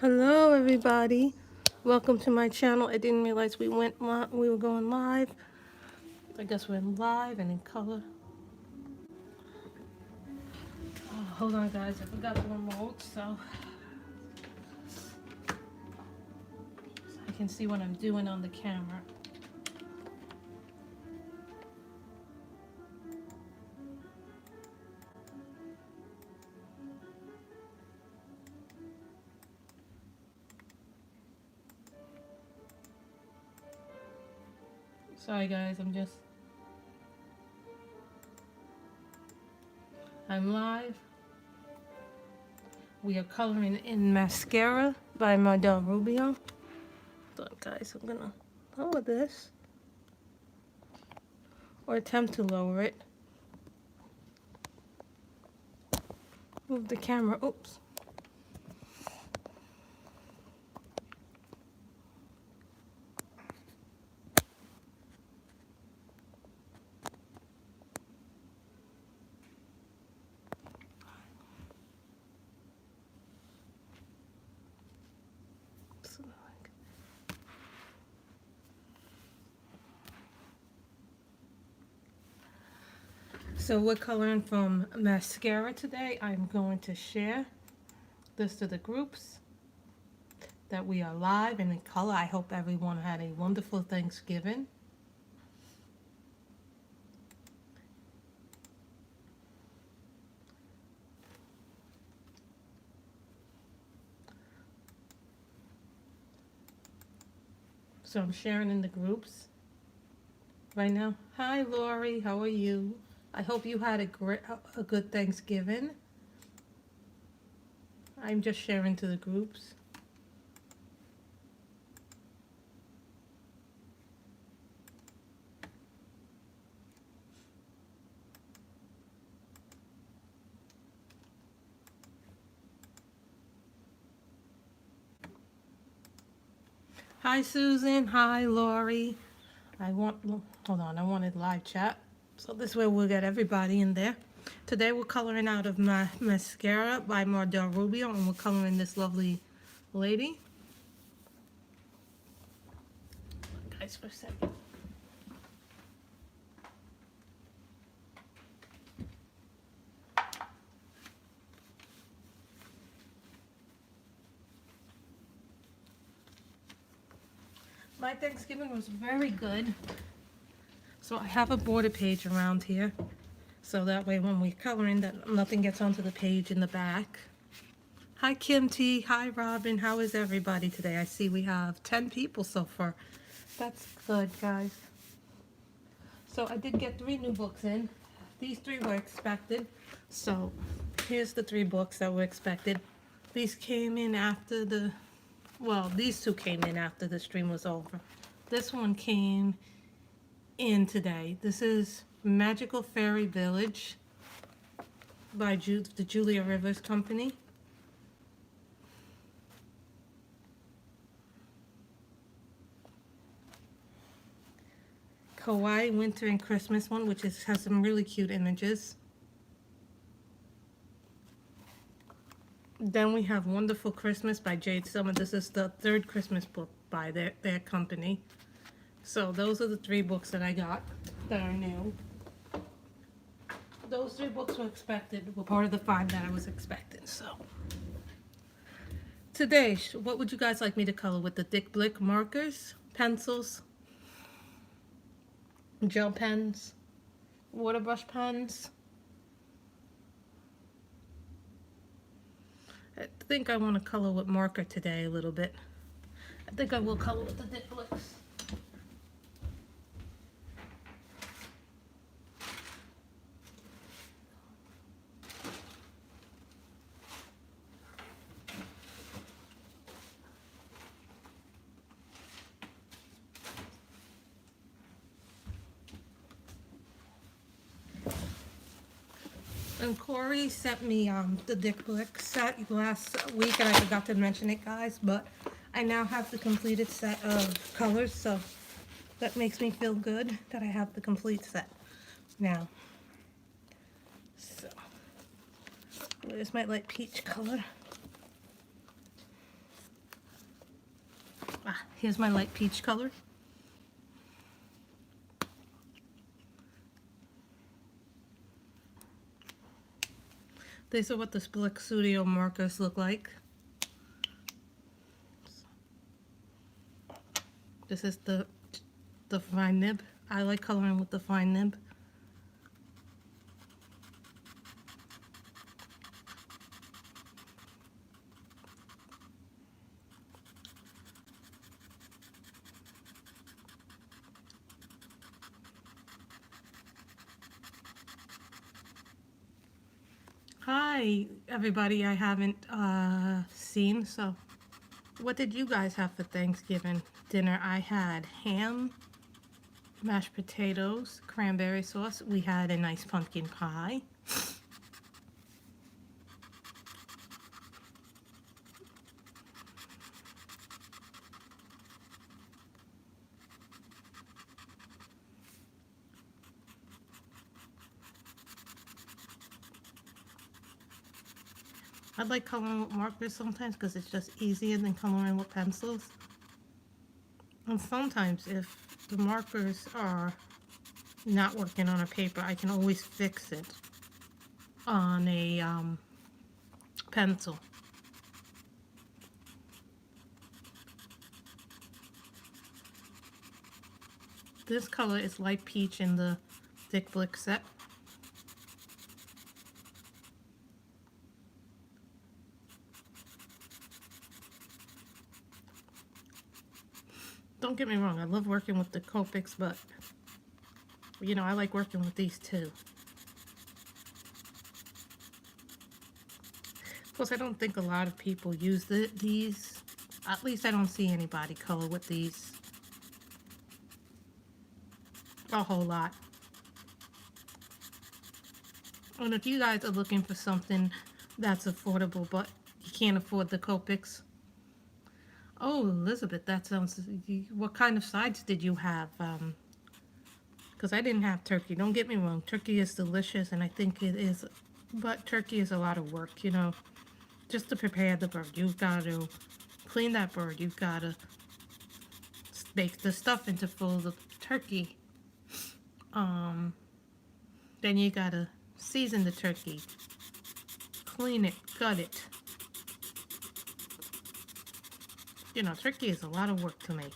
Hello everybody, welcome to my channel. I didn't realize we were going live. I guess we're live and in color. Oh, hold on guys, I forgot the remote so I can see what I'm doing on the camera. Sorry guys, I'm live. We are coloring in Mascara by Mardel Rubio. Hold on guys, I'm gonna lower this or attempt to lower it. Move the camera, oops. So we're coloring from Mascara today. I'm going to share this to the groups that we are live and in color. I hope everyone had a wonderful Thanksgiving. So I'm sharing in the groups right now. Hi Lori, how are you? I hope you had a good Thanksgiving. I'm just sharing to the groups. Hi Susan, hi Lori. Hold on, I wanted live chat. So this way we'll get everybody in there. Today we're coloring out of my Mascara by Mardel Rubio, and we're coloring this lovely lady. Guys, for a second. My Thanksgiving was very good. So I have a border page around here. So that way when we're coloring, that nothing gets onto the page in the back. Hi Kim T, hi Robin, how is everybody today? I see we have 10 people so far. That's good, guys. So I did get 3 new books in. These 3 were expected. So here's the 3 books that were expected. These came in after these 2 came in after the stream was over. This one came in today. This is Magical Fairy Village by the Julia Rivers Company. Kawaii Winter and Christmas one, which has some really cute images. Then we have Wonderful Christmas by Jade Summer. This is the 3rd Christmas book by their company. So those are the 3 books that I got that are new. Those 3 books were expected, were part of the 5 that I was expecting. So today, what would you guys like me to color with? The Dick Blick markers, pencils, gel pens, water brush pens? I think I want to color with marker today a little bit. I think I will color with the Dick Blicks. And Corey sent me the Dick Blick set last week, and I forgot to mention it, guys, but I now have the completed set of colors, so that makes me feel good that I have the complete set now. So, there's my light peach color. Here's my light peach color. These are what the Split Studio markers look like. This is the fine nib. I like coloring with the fine nib. Hi, everybody I haven't seen. So, what did you guys have for Thanksgiving dinner? I had ham, mashed potatoes, cranberry sauce. We had a nice pumpkin pie. I like coloring with markers sometimes because it's just easier than coloring with pencils. And sometimes if the markers are not working on a paper, I can always fix it on a pencil. This color is light peach in the Thick Blick set. Don't get me wrong, I love working with the Copics, but you know, I like working with these too. Of course, I don't think a lot of people use these. At least I don't see anybody color with these a whole lot. And if you guys are looking for something that's affordable, but you can't afford the Copics. Oh, Elizabeth, that sounds... What kind of sides did you have? Because I didn't have turkey. Don't get me wrong. Turkey is delicious, and I think it is. But turkey is a lot of work, you know. Just to prepare the bird. You've got to clean that bird. You've got to make the stuffing to fill the turkey. Then you got to season the turkey. Clean it. Gut it. You know, turkey is a lot of work to make,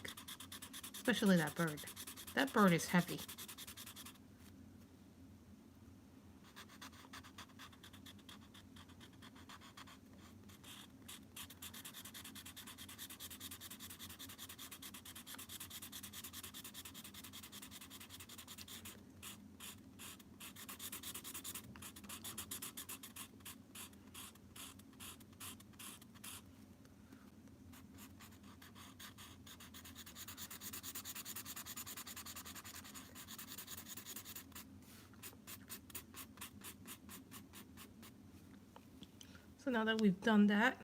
especially that bird. That bird is heavy. So now that we've done that,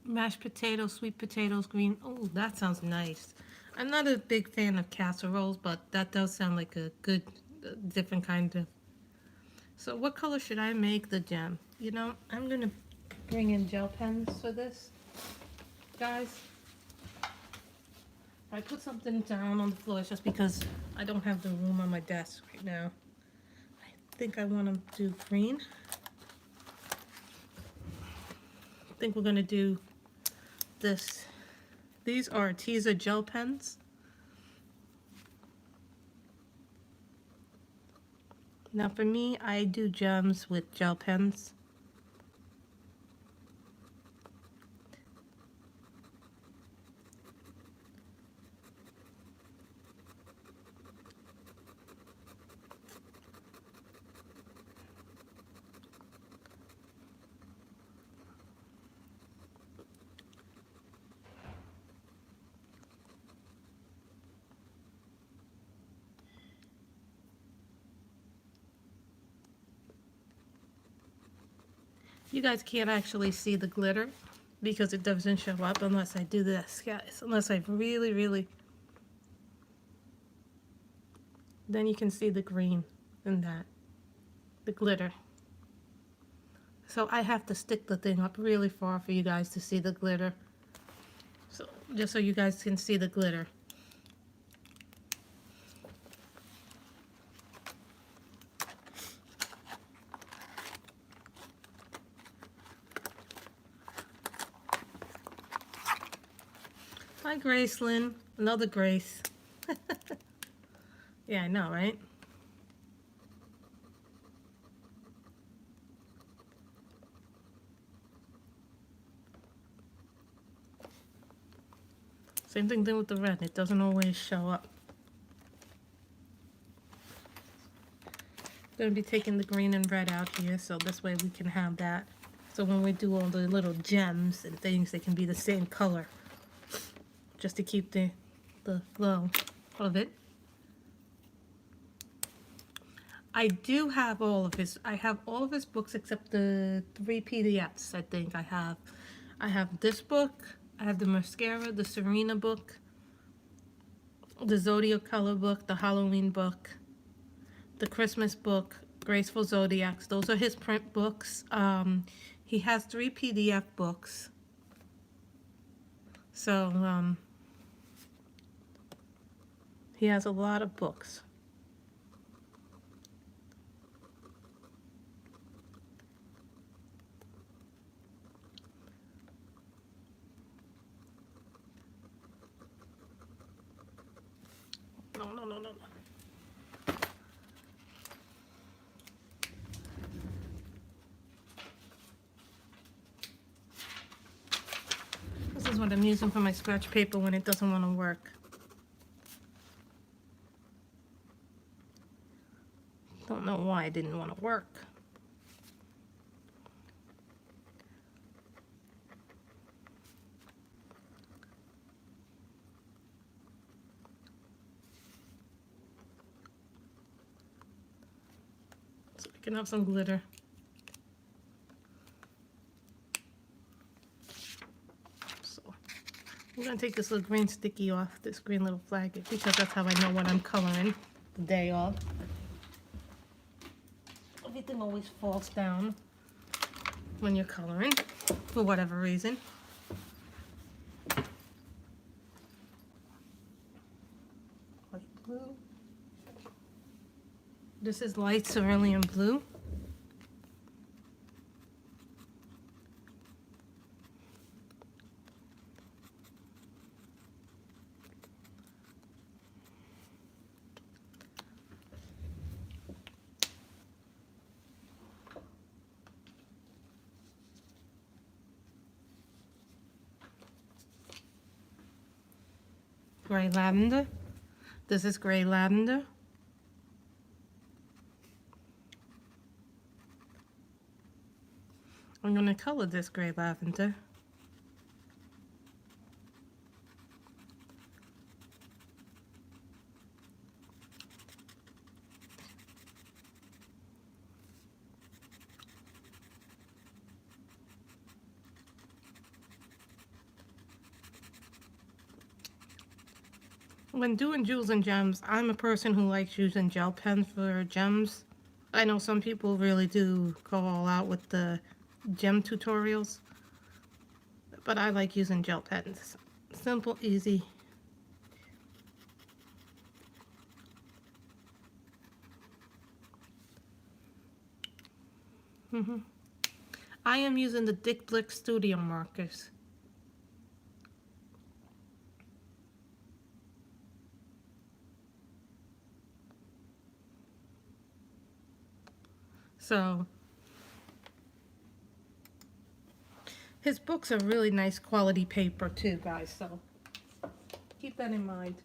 mashed potatoes, sweet potatoes, green. Oh, that sounds nice. I'm not a big fan of casseroles, but that does sound like a good, different kind of. So what color should I make the gem? You know, I'm going to bring in gel pens for this, guys. I put something down on the floor just because I don't have the room on my desk right now. I think I want to do green. I think we're going to do this. These are teaser gel pens. Now for me, I do gems with gel pens. You guys can't actually see the glitter because it doesn't show up unless I do this, guys. Unless I really, then you can see the green. than that, the glitter. So I have to stick the thing up really far for you guys to see the glitter. So just so you guys can see the glitter. Hi, Gracelyn. Another Grace. Yeah, I know, right? Same thing with the red. It doesn't always show up. I'm going to be taking the green and red out here, so this way we can have that. So when we do all the little gems and things, they can be the same color. Just to keep the flow of it. I do have all of his, I have all of his books except the 3 PDFs, I think I have. I have this book, I have the Maskara, the Serena book, the Zodiac Color book, the Halloween book, the Christmas book, Graceful Zodiacs. Those are his print books. He has 3 PDF books. So, he has a lot of books. No. This is what I'm using for my scratch paper when it doesn't want to work. Don't know why it didn't want to work. So we can have some glitter. So I'm going to take this little green sticky off, this green little flag, because that's how I know what I'm coloring the day of. Everything always falls down when you're coloring, for whatever reason. Light blue. This is light cerulean blue. Gray lavender. This is gray lavender. I'm going to color this gray lavender. When doing jewels and gems, I'm a person who likes using gel pens for gems. I know some people really do go all out with the gem tutorials, but I like using gel pens. Simple, easy. I am using the Dick Blick Studio markers. So his books are really nice quality paper too, guys, so keep that in mind.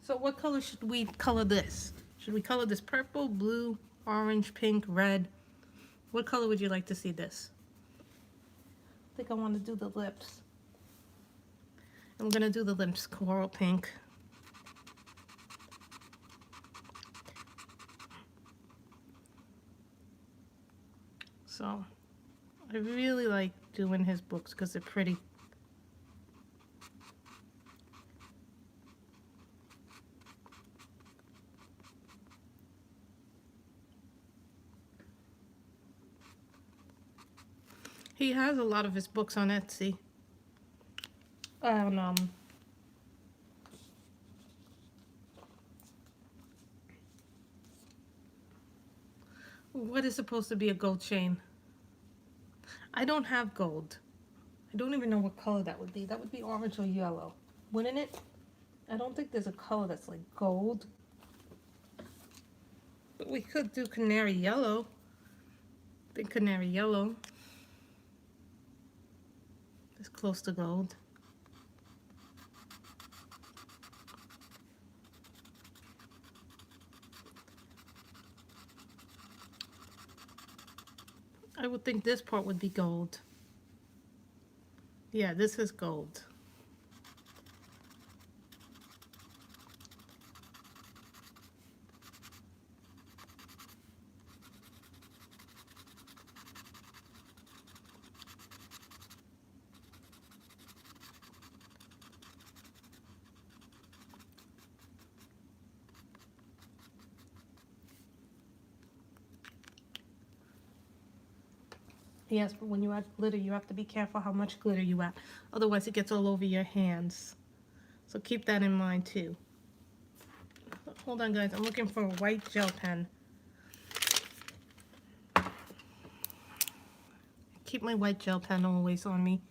So what color should we color this? Should we color this purple, blue, orange, pink, red? What color would you like to see this? I think I want to do the lips. I'm going to do the lips coral pink. So I really like doing his books because they're pretty. He has a lot of his books on Etsy. And, what is supposed to be a gold chain? I don't have gold. I don't even know what color that would be. That would be orange or yellow, wouldn't it? I don't think there's a color that's like gold. But we could do canary yellow. I think canary yellow is close to gold. I would think this part would be gold. Yeah, this is gold. Yes, but when you add glitter, you have to be careful how much glitter you add. Otherwise, it gets all over your hands. So keep that in mind, too. Hold on, guys. I'm looking for a white gel pen. Keep my white gel pen always on me.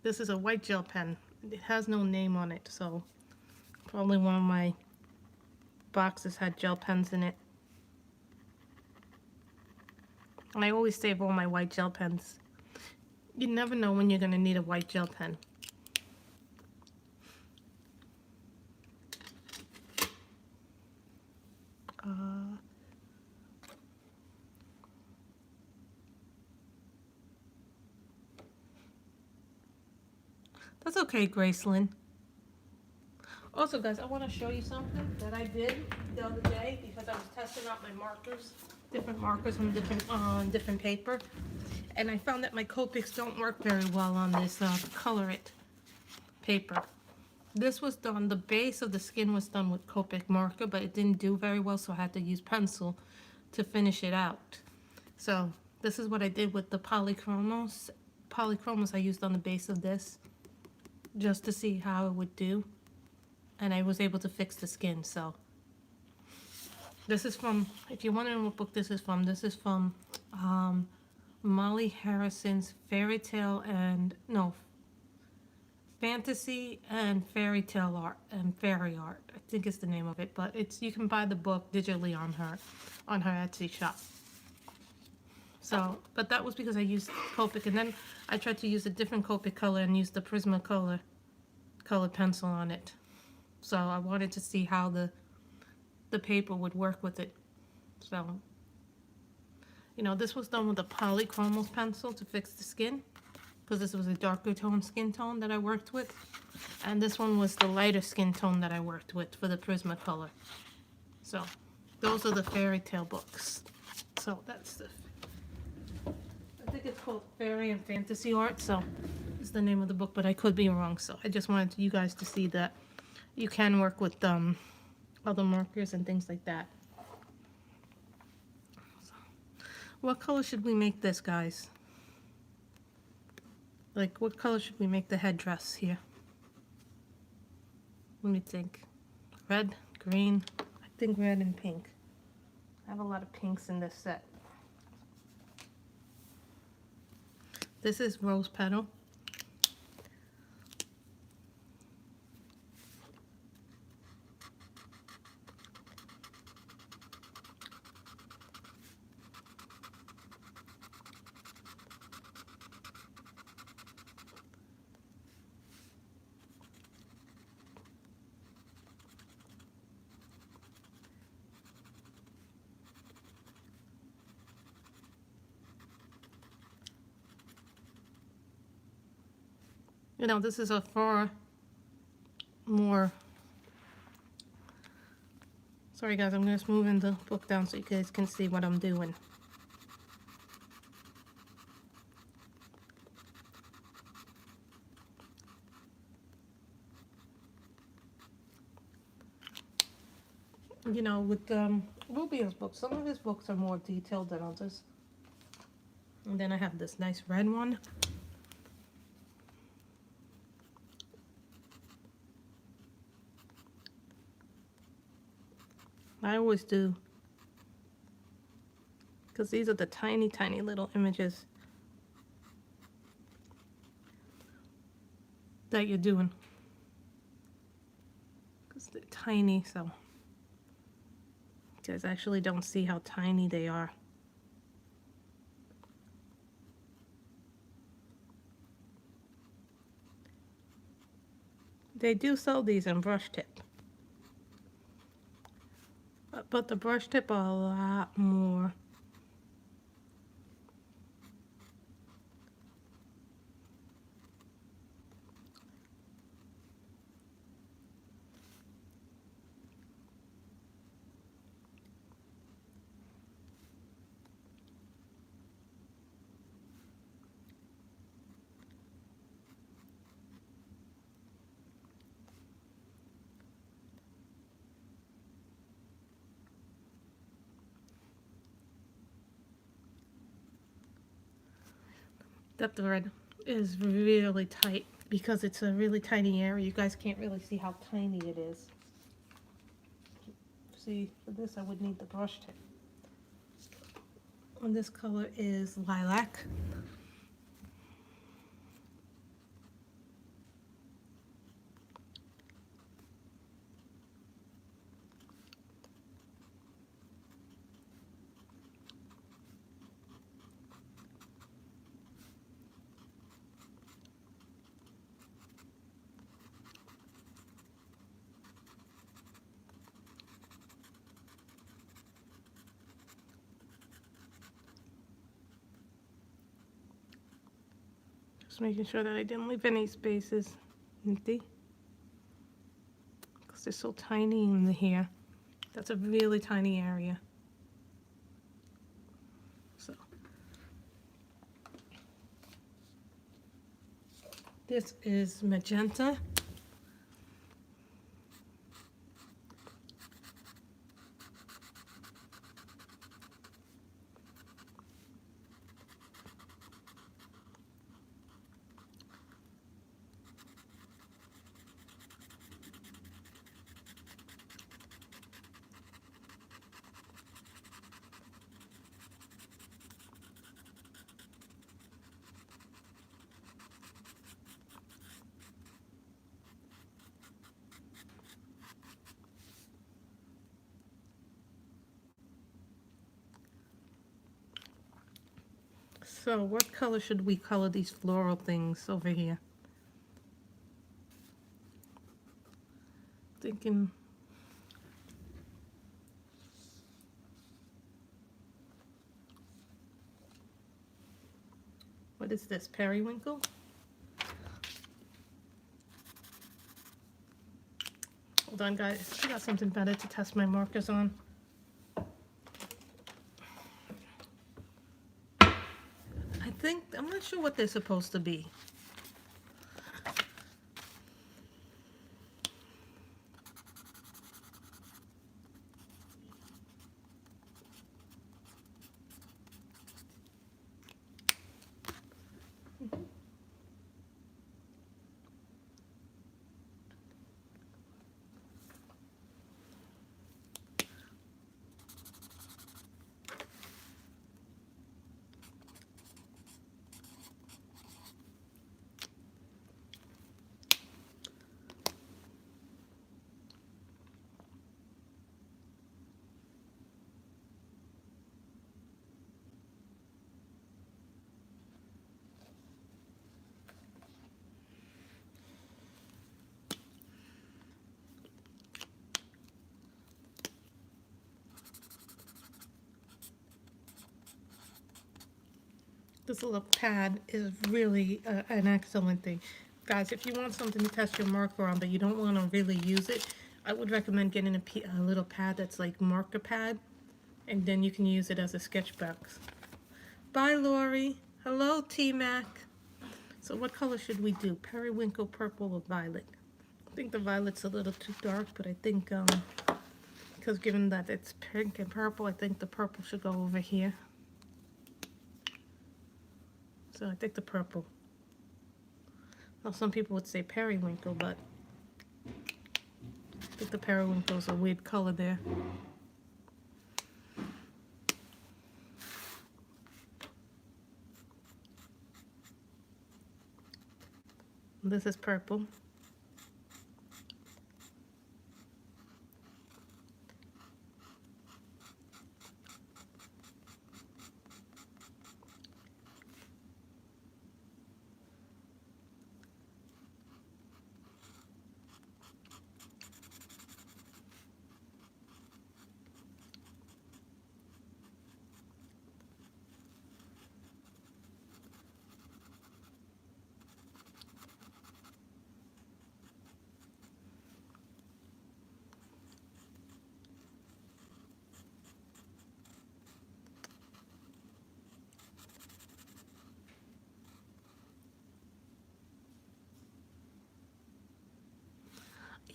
This is a white gel pen. It has no name on it, so probably one of my boxes had gel pens in it. And I always save all my white gel pens. You never know when you're going to need a white gel pen. That's okay, Gracelyn. Also, guys, I want to show you something that I did the other day because I was testing out my markers, different markers on different paper, and I found that my Copics don't work very well on this Color It paper. This was done, the base of the skin was done with Copic marker, but it didn't do very well, so I had to use pencil to finish it out. So this is what I did with the polychromos. Polychromos I used on the base of this just to see how it would do. And I was able to fix the skin, so. This is from, if you're wondering what book this is from Molly Harrison's Fantasy and Fairy Tale Art and Fairy Art, I think is the name of it, but it's, you can buy the book digitally on her Etsy shop. So, but that was because I used Copic, and then I tried to use a different Copic color and use the Prismacolor colored pencil on it. So I wanted to see how the paper would work with it. So, you know, this was done with a polychromos pencil to fix the skin, because this was a darker tone skin tone that I worked with. And this one was the lighter skin tone that I worked with for the Prismacolor. So, those are the fairy tale books. So that's the, I think it's called Fairy and Fantasy Art, so it's the name of the book, but I could be wrong. So I just wanted you guys to see that you can work with other markers and things like that. So, what color should we make this, guys? Like, what color should we make the headdress here? Let me think. Red, green, I think red and pink. I have a lot of pinks in this set. This is rose petal. You know, this is a far more... Sorry guys, I'm just moving the book down so you guys can see what I'm doing. You know, with Rubio's books, some of his books are more detailed than others. And then I have this nice red one. I always do, because these are the tiny, tiny little images that you're doing. Because they're tiny, so you guys actually don't see how tiny they are. They do sell these in brush tip. But the brush tip are a lot more. That thread is really tight because it's a really tiny area. You guys can't really see how tiny it is. See, for this I would need the brush tip. And this color is lilac. Just making sure that I didn't leave any spaces empty, because they're so tiny in the hair. That's a really tiny area. So this is magenta. So what color should we color these floral things over here? Thinking what is this, periwinkle? Hold on guys, I got something better to test my markers on. I'm not sure what they're supposed to be. This little pad is really an excellent thing. Guys, if you want something to test your marker on but you don't want to really use it, I would recommend getting a little pad that's like marker pad, and then you can use it as a sketchbook. Bye Lori. Hello T-Mac. So what color should we do? Periwinkle, purple, or violet? I think the violet's a little too dark, but I think because given that it's pink and purple, I think the purple should go over here. So I think the purple. Now some people would say periwinkle, but I think the periwinkle is a weird color there. This is purple.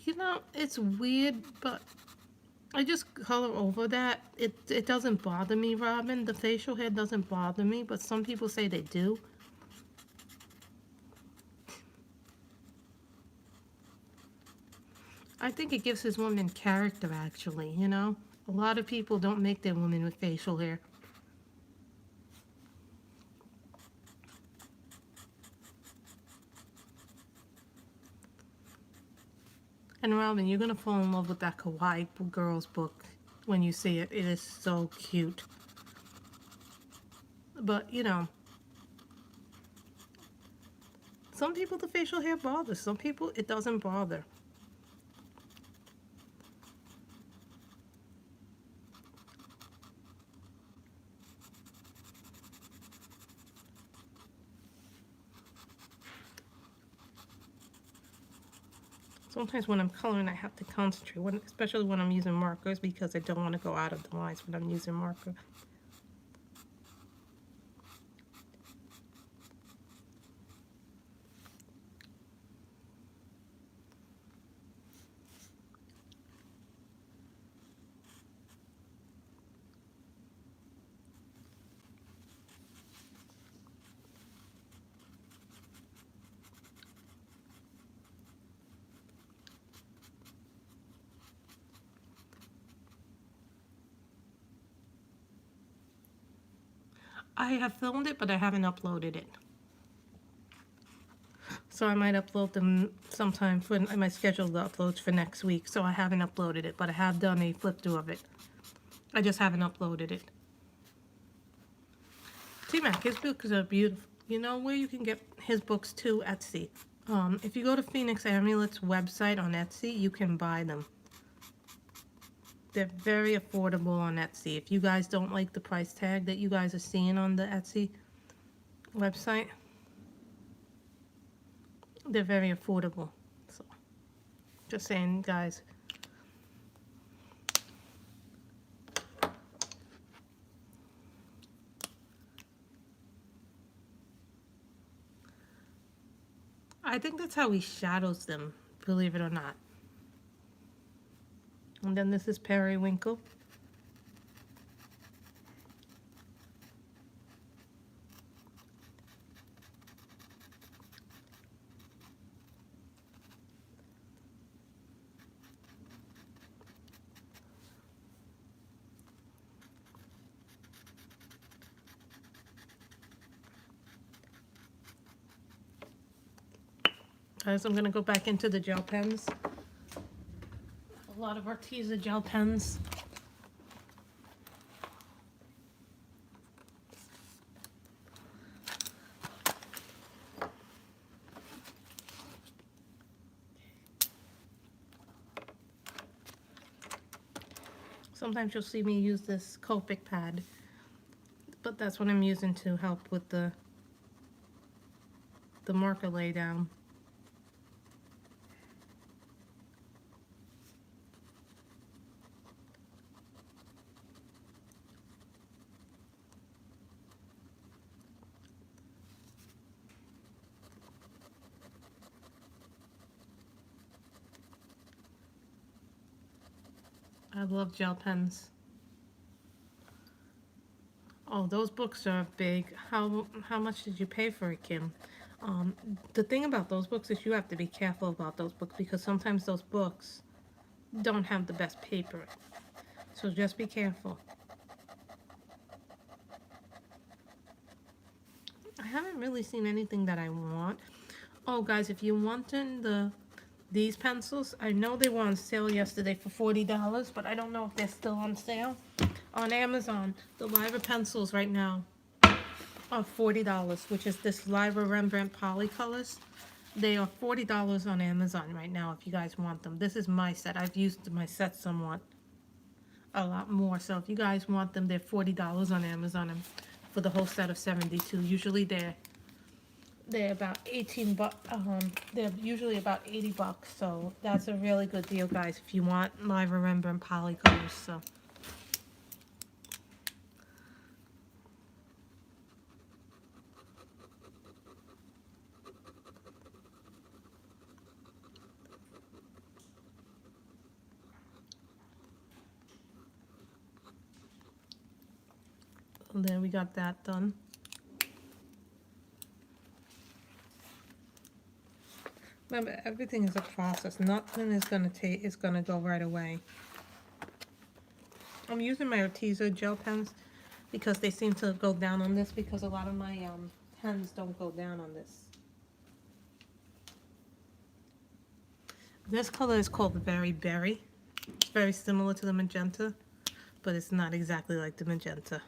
You know, it's weird, but I just color over that. It doesn't bother me, Robin. The facial hair doesn't bother me, but some people say they do. I think it gives his woman character, actually, you know? A lot of people don't make their women with facial hair. And Robin, you're gonna fall in love with that Kawaii Girls book when you see it. It is so cute. But, you know, some people the facial hair bothers. Some people it doesn't bother. Sometimes when I'm coloring, I have to concentrate, especially when I'm using markers, because I don't want to go out of the lines when I'm using marker. I have filmed it, but I haven't uploaded it. So I might upload them sometime. I might schedule the uploads for next week. So I haven't uploaded it, but I have done a flip through of it. I just haven't uploaded it. T-Mac, his books are beautiful. You know where you can get his books too? Etsy. If you go to Phoenix Amulet's website on Etsy, you can buy them. They're very affordable on Etsy. If you guys don't like the price tag that you guys are seeing on the Etsy website, they're very affordable. So, just saying, guys. I think that's how he shadows them, believe it or not. And then this is periwinkle. Guys, I'm gonna go back into the gel pens. A lot of Arteza gel pens. Sometimes you'll see me use this Copic pad, but that's what I'm using to help with the marker lay down. I love gel pens. Oh, those books are big. How much did you pay for it, Kim? The thing about those books is you have to be careful about those books because sometimes those books don't have the best paper. So just be careful. I haven't really seen anything that I want. Oh, guys, if you want these pencils, I know they were on sale yesterday for $40, but I don't know if they're still on sale. On Amazon, the Lyra pencils right now are $40, which is this Lyra Rembrandt Polycolors. They are $40 on Amazon right now if you guys want them. This is my set. I've used my set somewhat, a lot more. So if you guys want them, they're $40 on Amazon and for the whole set of 72. Usually they're about 18 bucks. They're usually about 80 bucks. So that's a really good deal, guys, if you want Lyra Rembrandt Polycolors. So. And then we got that done. Remember, everything is a process. Nothing is gonna go right away. I'm using my Arteza gel pens because they seem to go down on this because a lot of my pens don't go down on this. This color is called Very Berry. It's very similar to the magenta, but it's not exactly like the magenta.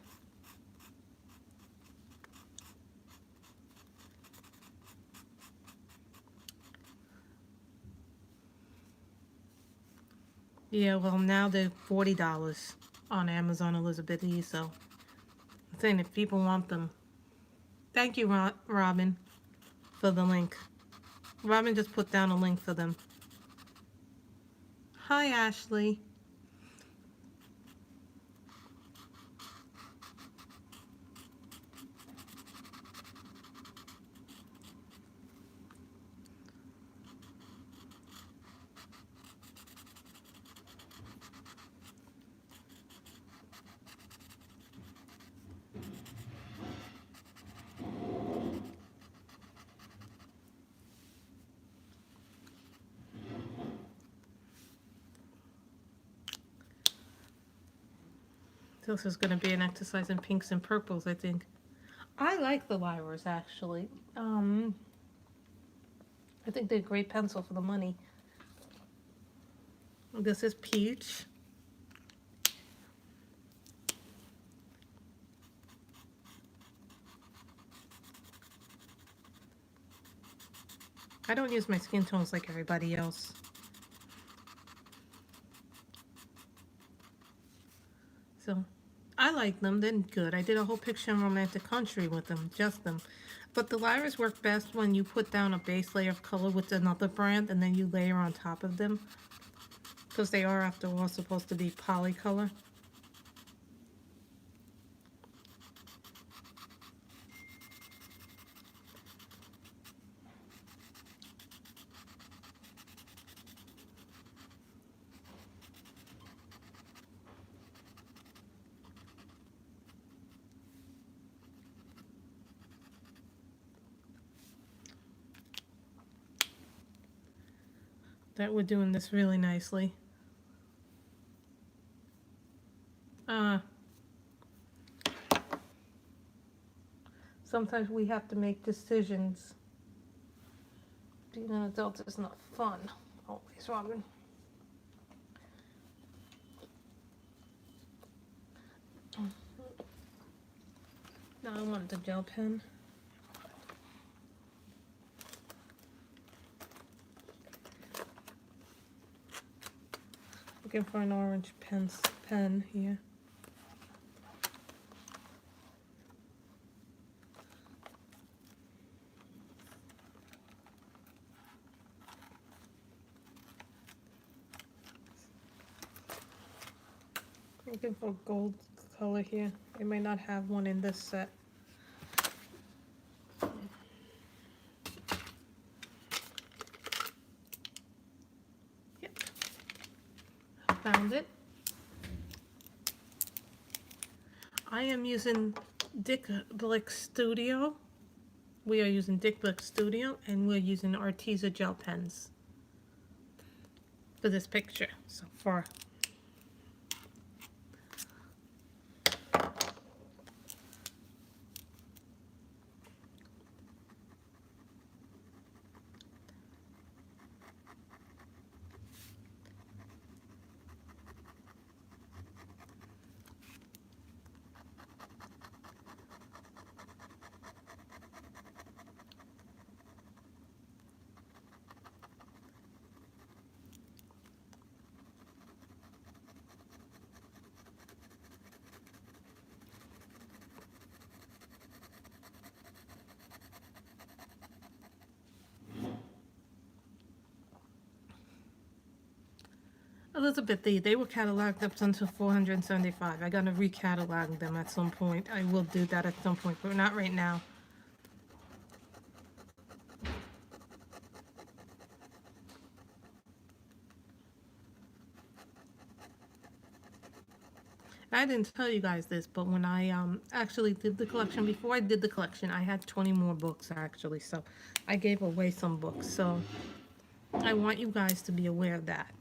Yeah, well, now they're $40 on Amazon, Elizabeth E. So I'm saying if people want them. Thank you, Robin, for the link. Robin just put down a link for them. Hi, Ashley. This is going to be an exercise in pinks and purples, I think. I like the Lyras, actually. I think they're a great pencil for the money. This is peach. I don't use my skin tones like everybody else. So, I like them. They're good. I did a whole picture in Romantic Country with them, just them. But the Lyras work best when you put down a base layer of color with another brand and then you layer on top of them. Because they are, after all, supposed to be polycolor. That we're doing this really nicely. Sometimes we have to make decisions. Being an adult is not fun. Always, Robin. Now I want the gel pen. Looking for an orange pen here. Looking for gold color here. They may not have one in this set. Yep. Found it. I am using Dick Blick Studio. We are using Dick Blick Studio, and we're using Arteza gel pens for this picture. So for Elizabeth D, they were cataloged up until 475. I gotta recatalog them at some point. I will do that at some point, but not right now. I didn't tell you guys this, but when I actually did the collection, before I did the collection, I had 20 more books actually, so I gave away some books. So I want you guys to be aware of that.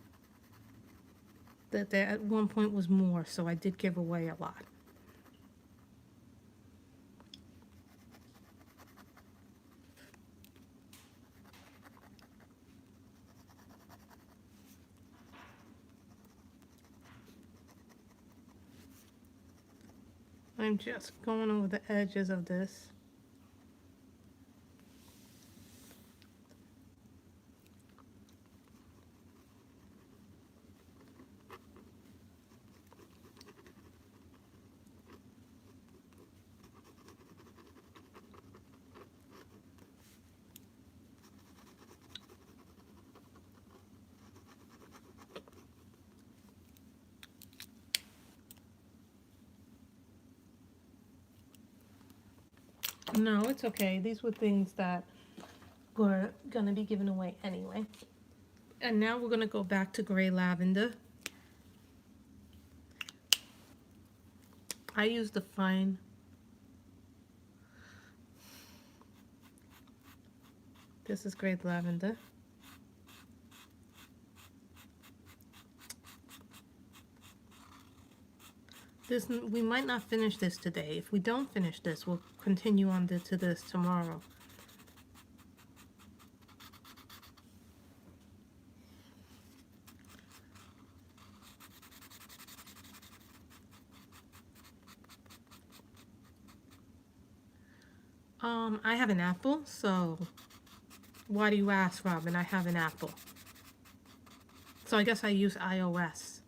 That there at one point was more, so I did give away a lot. I'm just going over the edges of this. No, it's okay. These were things that were gonna be given away anyway. And now we're gonna go back to gray lavender. I use the fine. This is gray lavender. This, we might not finish this today. If we don't finish this, we'll continue on to this tomorrow. I have an apple, so why do you ask, Robin? I have an apple. So I guess I use iOS.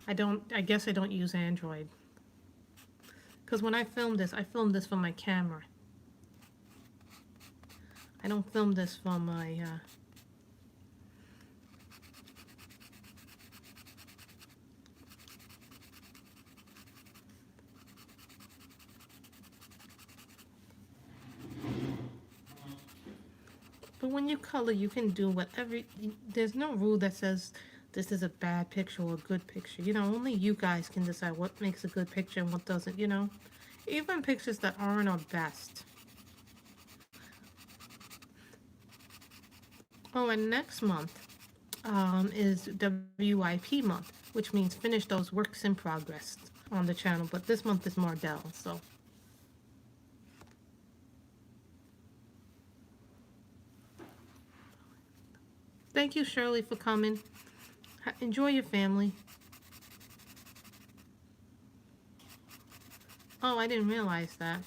I guess I don't use Android. Because when I filmed this from my camera. I don't film this from my, But when you color, you can do whatever. There's no rule that says this is a bad picture or a good picture. You know, only you guys can decide what makes a good picture and what doesn't, you know. Even pictures that aren't our best. Oh, and next month is WIP month, which means finish those works in progress on the channel. But this month is Mardel, so. Thank you, Shirley, for coming. Enjoy your family. Oh, I didn't realize that.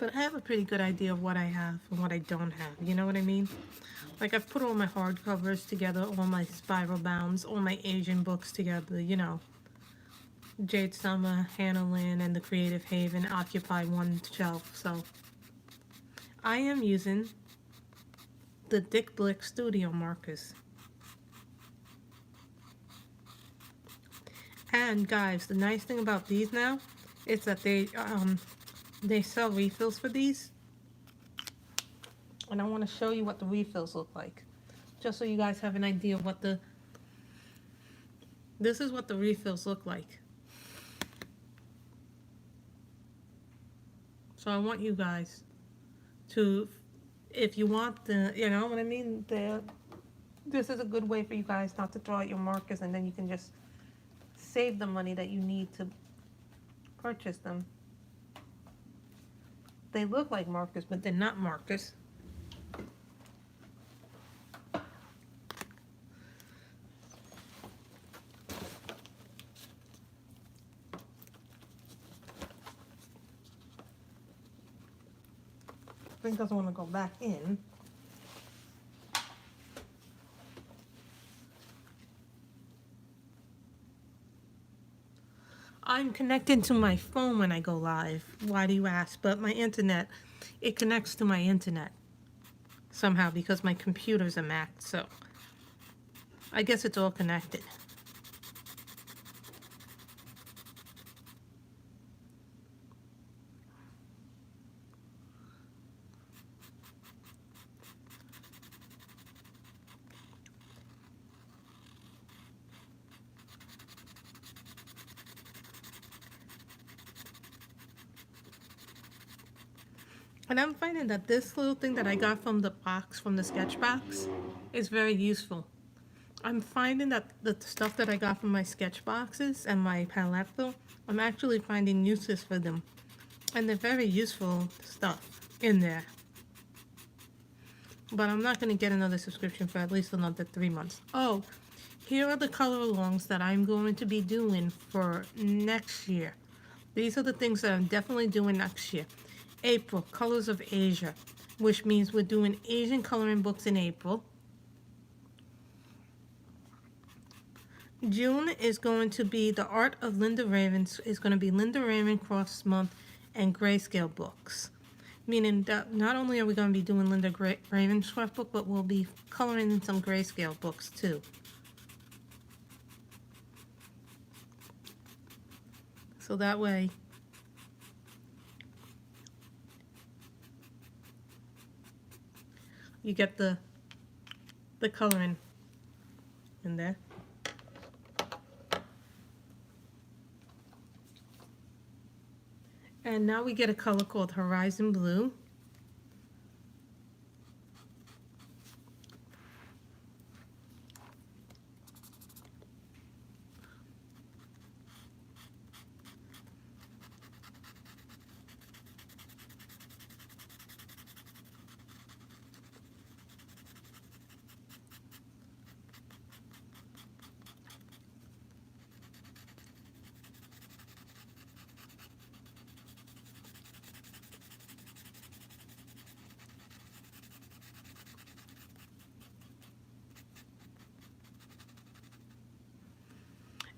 But I have a pretty good idea of what I have and what I don't have. You know what I mean? Like, I've put all my hardcovers together, all my spiral bounds, all my Asian books together, you know. Jade Summer, Hannah Lynn, and the Creative Haven occupy one shelf, so. I am using the Dick Blick Studio markers. And guys, the nice thing about these now is that they sell refills for these. And I want to show you what the refills look like. just so you guys have an idea of what this is what the refills look like. So I want you guys to, if you want you know what I mean, this is a good way for you guys not to throw out your markers, and then you can just save the money that you need to purchase them. They look like markers, but they're not markers. Thing doesn't want to go back in. I'm connected to my phone when I go live. Why do you ask? But my internet, it connects to my internet somehow because my computer's a Mac, so I guess it's all connected. And I'm finding that this little thing that I got from the box, from the sketch box, is very useful. I'm finding that the stuff that I got from my sketch boxes and my palette fill, I'm actually finding uses for them. And they're very useful stuff in there. But I'm not going to get another subscription for at least another 3 months. Oh, here are the color alongs that I'm going to be doing for next year. These are the things that I'm definitely doing next year. April, Colors of Asia, which means we're doing Asian coloring books in April. June is going to be the Art of Linda Raven, is going to be Linda Ravencroft's month and grayscale books. Meaning that not only are we going to be doing Linda Ravenscroft book, but we'll be coloring in some grayscale books too. So that way, you get the coloring in there. And now we get a color called Horizon Blue.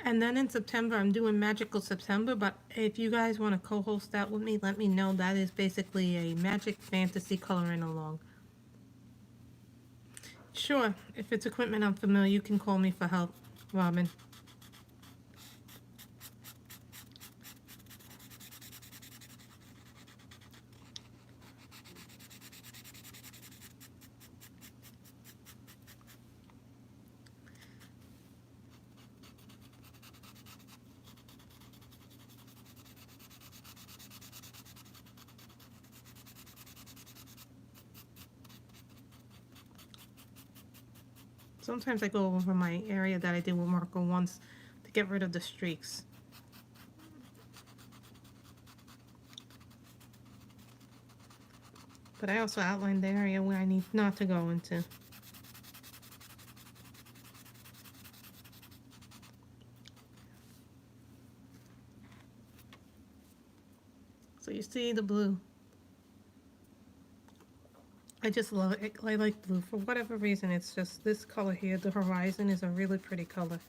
And then in September, I'm doing Magical September, but if you guys want to co-host that with me, let me know. That is basically a magic fantasy coloring along. Sure, if it's equipment I'm familiar, you can call me for help, Robin. Sometimes I go over my area that I did with marker once to get rid of the streaks. But I also outlined the area where I need not to go into. So you see the blue. I just love it. I like blue. For whatever reason, it's just this color here. The horizon is a really pretty color.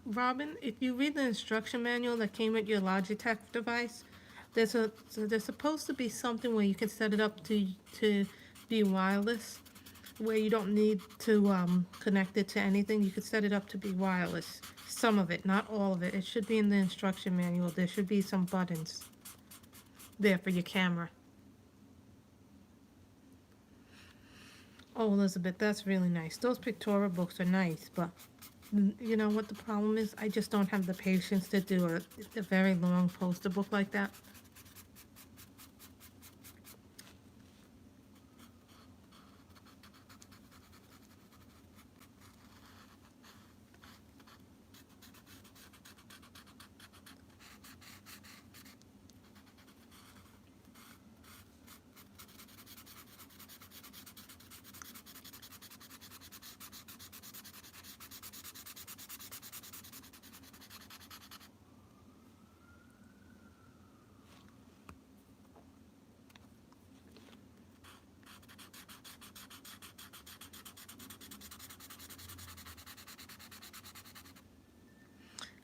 Robin, if you read the instruction manual that came with your Logitech device, there's supposed to be something where you can set it up to be wireless, where you don't need to connect it to anything. You could set it up to be wireless. Some of it, not all of it. It should be in the instruction manual. There should be some buttons there for your camera. Oh, Elizabeth, that's really nice. Those pictorial books are nice, but you know what the problem is? I just don't have the patience to do a very long poster book like that.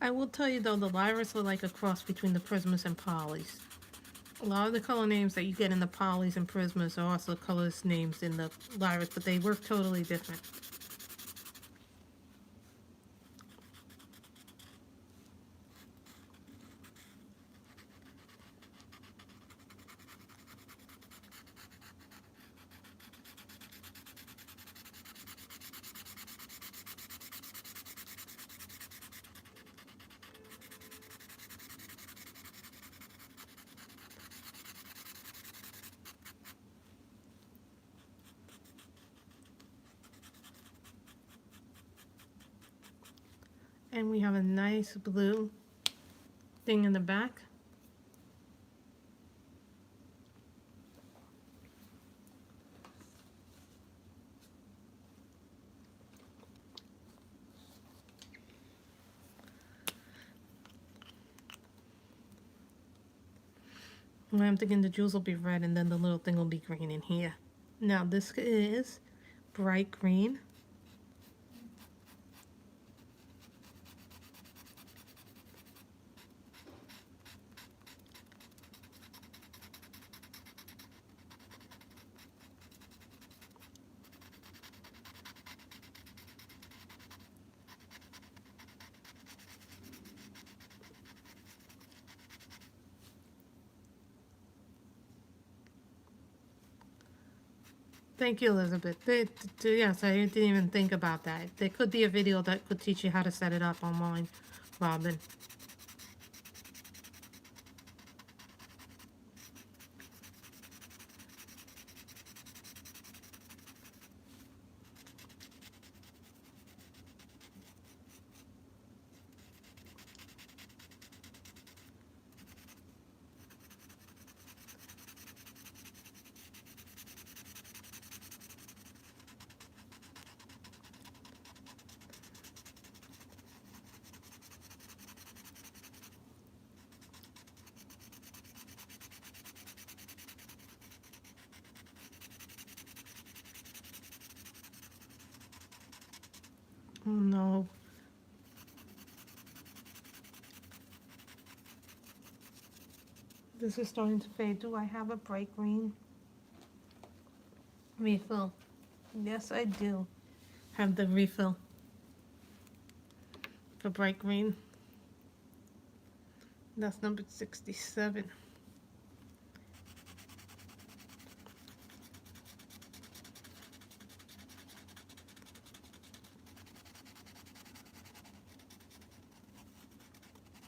I will tell you though, the Lyras are like a cross between the Prismas and Polys. A lot of the color names that you get in the Polys and Prismas are also colors names in the Lyras, but they work totally different. And we have a nice blue thing in the back. I'm thinking the jewels will be red and then the little thing will be green in here. Now this is bright green. Thank you, Elizabeth. Yes, I didn't even think about that. There could be a video that could teach you how to set it up online, Robin. Oh no. This is starting to fade. Do I have a bright green refill? Yes, I do have the refill for bright green. That's number 67.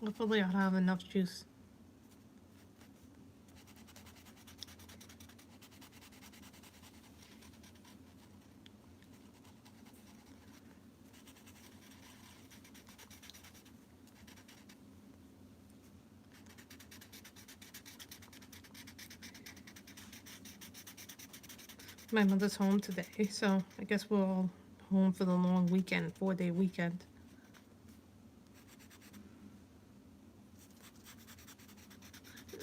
Hopefully I'll have enough juice. My mother's home today, so I guess we're all home for the long weekend, 4-day weekend.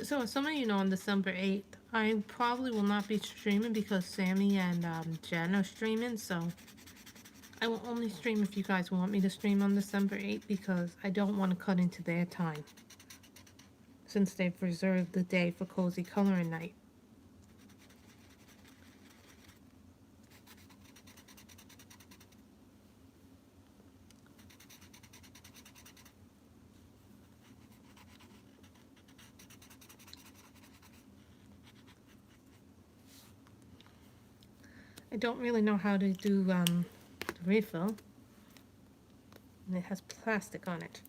So as some of you know, on December 8th, I probably will not be streaming because Sammy and Jen are streaming, so I will only stream if you guys want me to stream on December 8th because I don't want to cut into their time, since they've reserved the day for Cozy Coloring Night. I don't really know how to do the refill. And it has plastic on it.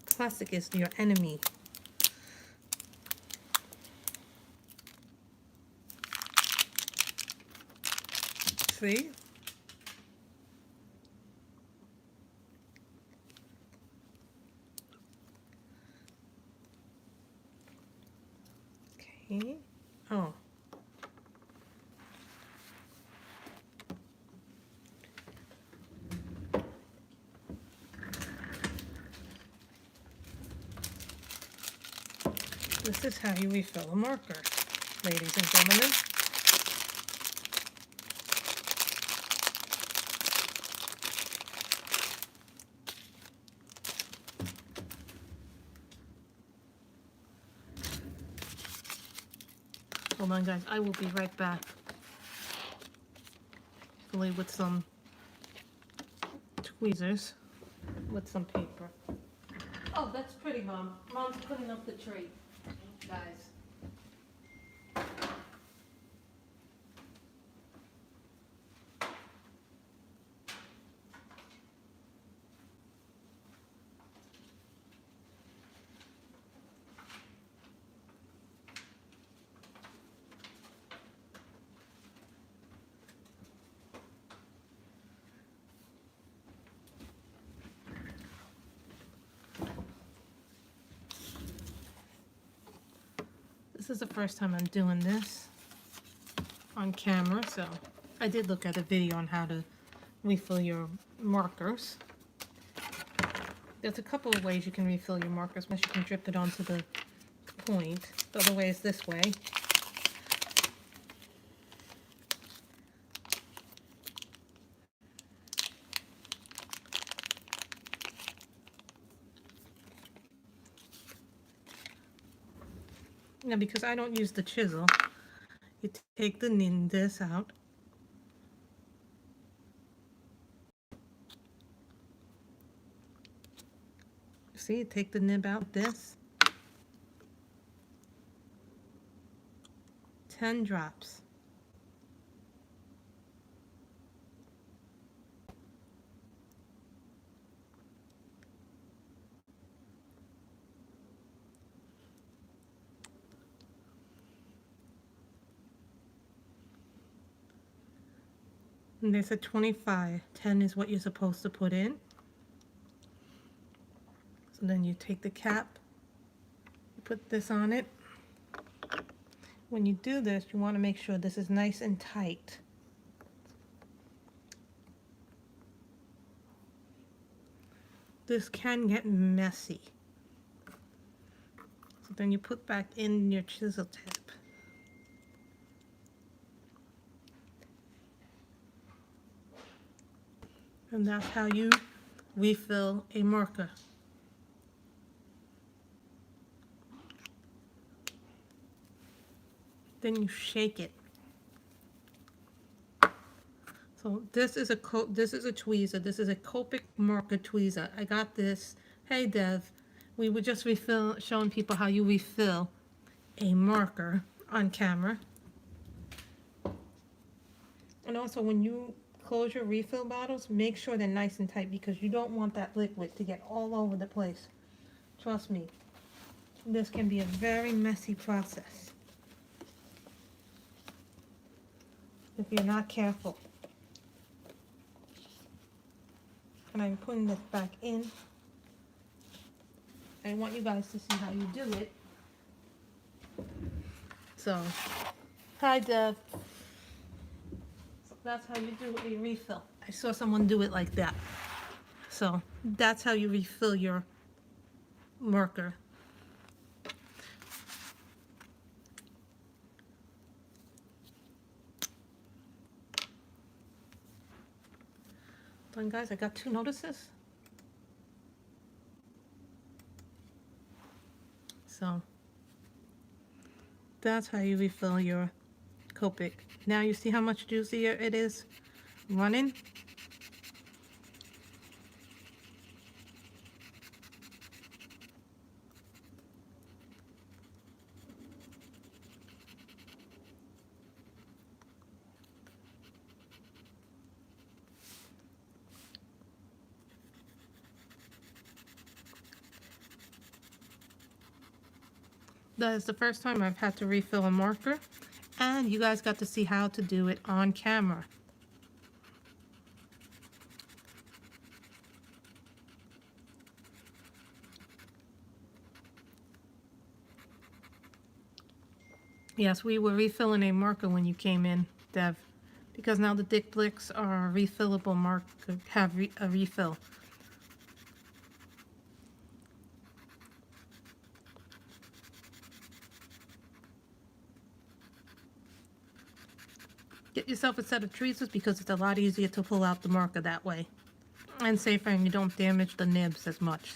Plastic is your enemy. See? Okay. Oh. This is how you refill a marker, ladies and gentlemen. Hold on, guys. I will be right back. Hopefully with some tweezers, with some paper. Oh, that's pretty, Mom. Mom's putting up the tree, guys. This is the first time I'm doing this on camera, so I did look at a video on how to refill your markers. There's a couple of ways you can refill your markers. Once you can drip it onto the point. The other way is this way. Now, because I don't use the chisel, you take this out. See, you take the nib out, this. 10 drops. And they said 25. 10 is what you're supposed to put in. So then you take the cap, you put this on it. When you do this, you want to make sure this is nice and tight. This can get messy. So then you put back in your chisel tip. And that's how you refill a marker. Then you shake it. So this is a tweezer. This is a Copic marker tweezer. I got this. Hey Dev, we were just showing people how you refill a marker on camera. And also when you close your refill bottles, make sure they're nice and tight because you don't want that liquid to get all over the place. Trust me, this can be a very messy process if you're not careful. And I'm putting this back in. I want you guys to see how you do it. So, hi Deb. So that's how you do a refill. I saw someone do it like that. So that's how you refill your marker. Done, guys. I got 2 notices. So that's how you refill your Copic. Now you see how much juicier it is running? That is the first time I've had to refill a marker, and you guys got to see how to do it on camera. Yes, we were refilling a marker when you came in, Dev, because now the Dick Blicks are a refillable marker, have a refill. Get yourself a set of tweezers because it's a lot easier to pull out the marker that way. And safer, and you don't damage the nibs as much.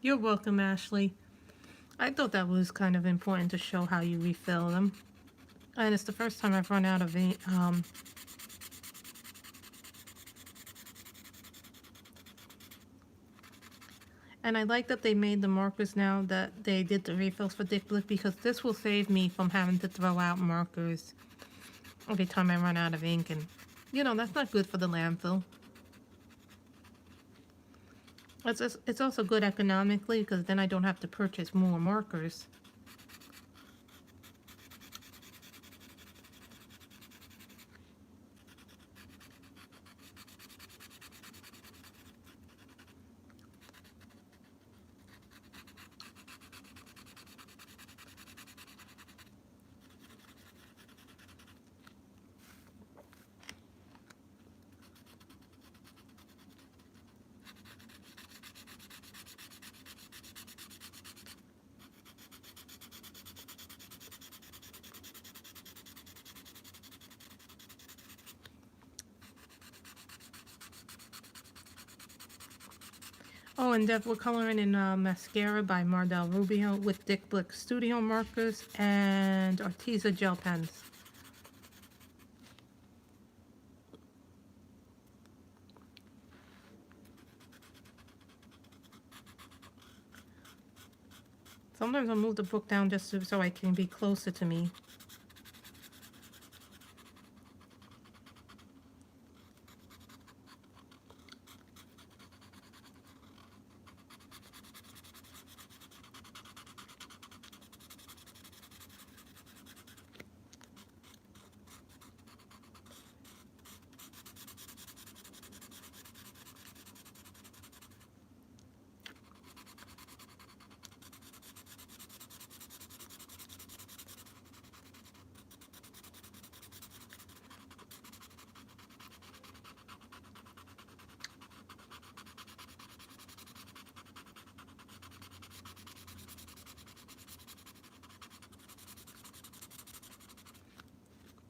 You're welcome, Ashley. I thought that was kind of important to show how you refill them. And it's the first time I've run out of and I like that they made the markers now that they did the refills for Dick Blick, because this will save me from having to throw out markers every time I run out of ink, and you know, that's not good for the landfill. It's also good economically because then I don't have to purchase more markers. Oh, and Dev, we're coloring in Maskara by Mardel Rubio with Dick Blick Studio markers and Arteza gel pens. Sometimes I'll move the book down just so I can be closer to me.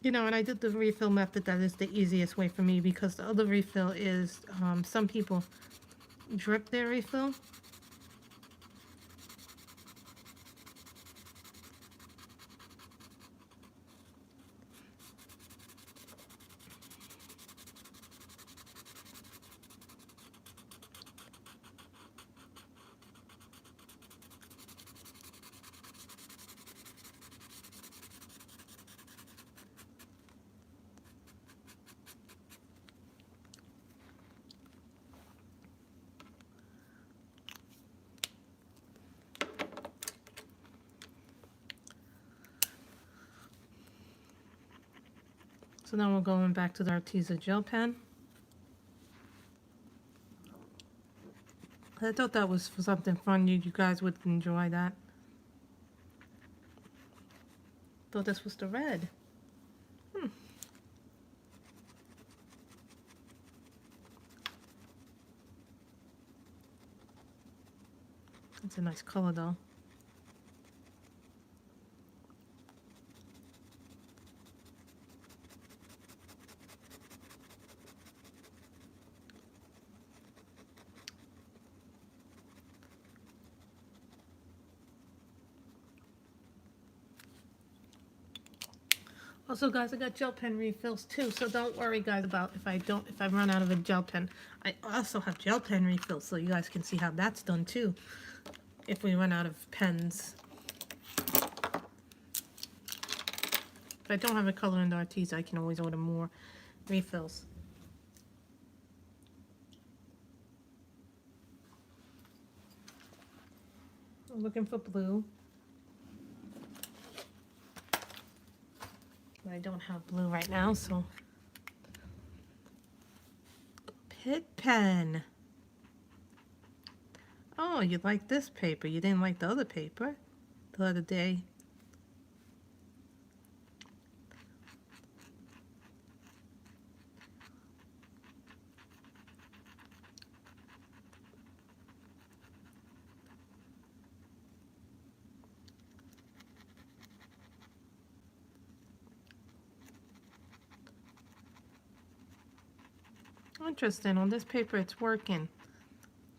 You know, and I did the refill method. That is the easiest way for me, because the other refill is, some people drip their refill. So now we're going back to the Arteza gel pen. I thought that was for something fun. You guys would enjoy that. Thought this was the red. It's a nice color though. Also, guys, I got gel pen refills too, so don't worry, guys, about if I run out of a gel pen. I also have gel pen refills, so you guys can see how that's done too. If we run out of pens. If I don't have a color in the RTs, I can always order more refills. I'm looking for blue. I don't have blue right now, so. Pit pen. Oh, you like this paper. You didn't like the other paper the other day. Interesting. On this paper, it's working.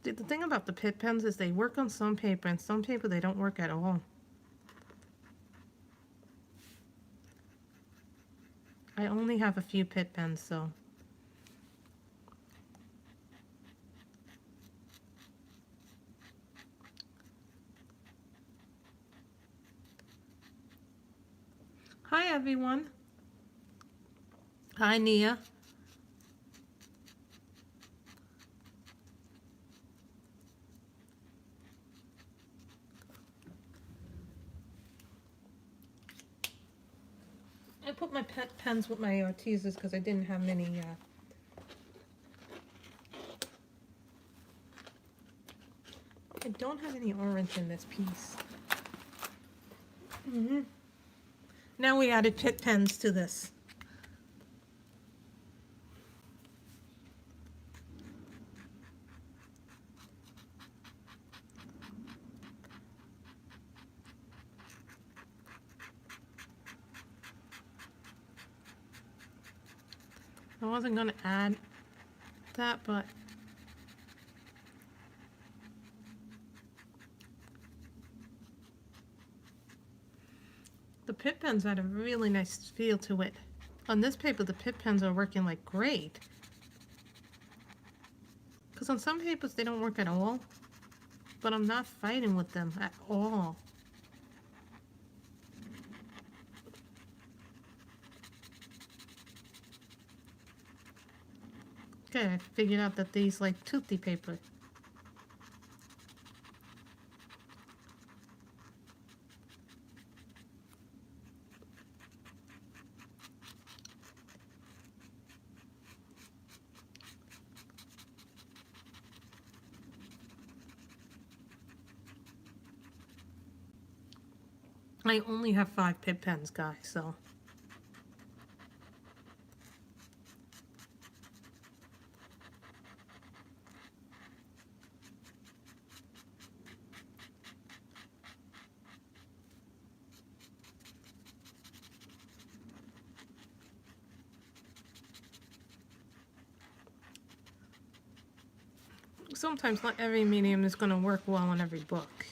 The thing about the Pit pens is they work on some paper, and some paper they don't work at all. I only have a few Pit pens, so. Hi, everyone. Hi, Nia. I put my pens with my Arteezas because I didn't have many. I don't have any orange in this piece. Now we added Pit pens to this. I wasn't going to add that, but the Pit pens had a really nice feel to it. On this paper, the Pit pens are working like great. Because on some papers, they don't work at all. But I'm not fighting with them at all. Okay, I figured out that these like toothy paper. I only have 5 Pit pens, guys, so. Sometimes not every medium is going to work well in every book.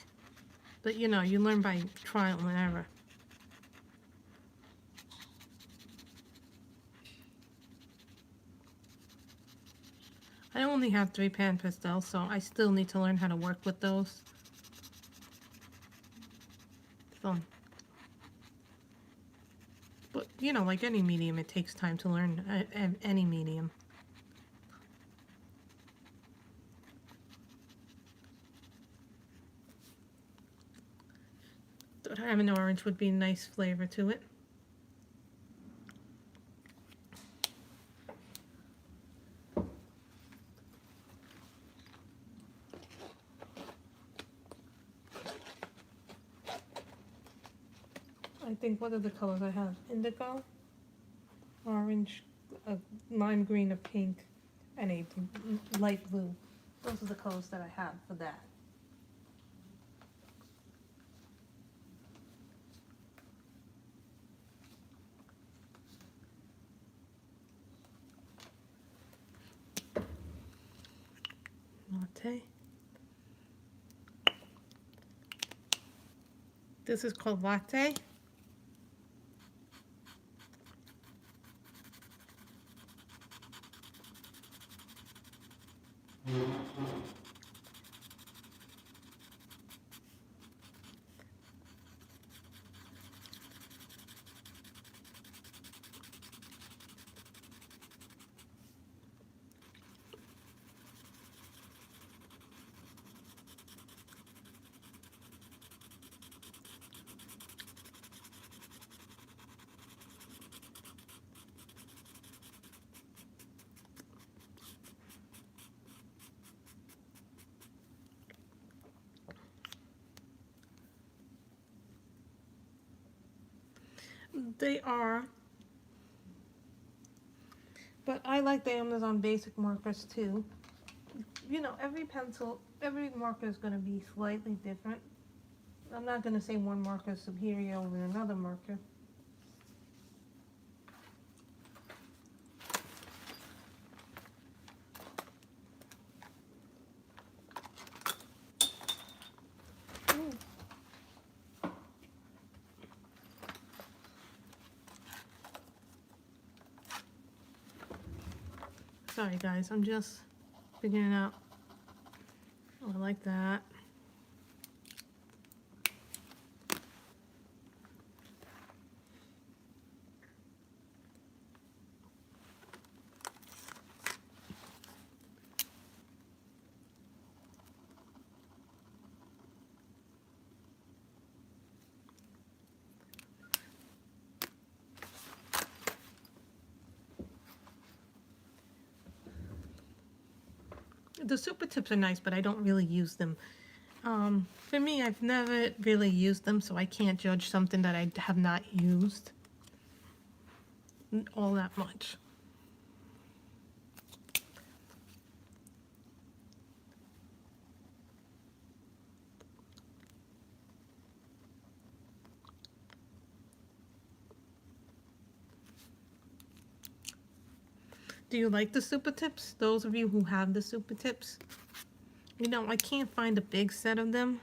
But you know, you learn by trial and error. I only have 3 pan pastels, so I still need to learn how to work with those. So, but you know, like any medium, it takes time to learn any medium. But having orange would be a nice flavor to it. I think, what are the colors I have? Indigo, orange, a lime green, a pink, and a light blue. Those are the colors that I have for that. Latte. This is called latte. They are, but I like the Amazon basic markers too. You know, every pencil, every marker is going to be slightly different. I'm not going to say one marker is superior over another marker. Ooh. Sorry guys, I'm just figuring out. Oh, I like that. The super tips are nice, but I don't really use them. For me, I've never really used them, so I can't judge something that I have not used all that much. Do you like the super tips? Those of you who have the super tips? You know, I can't find a big set of them.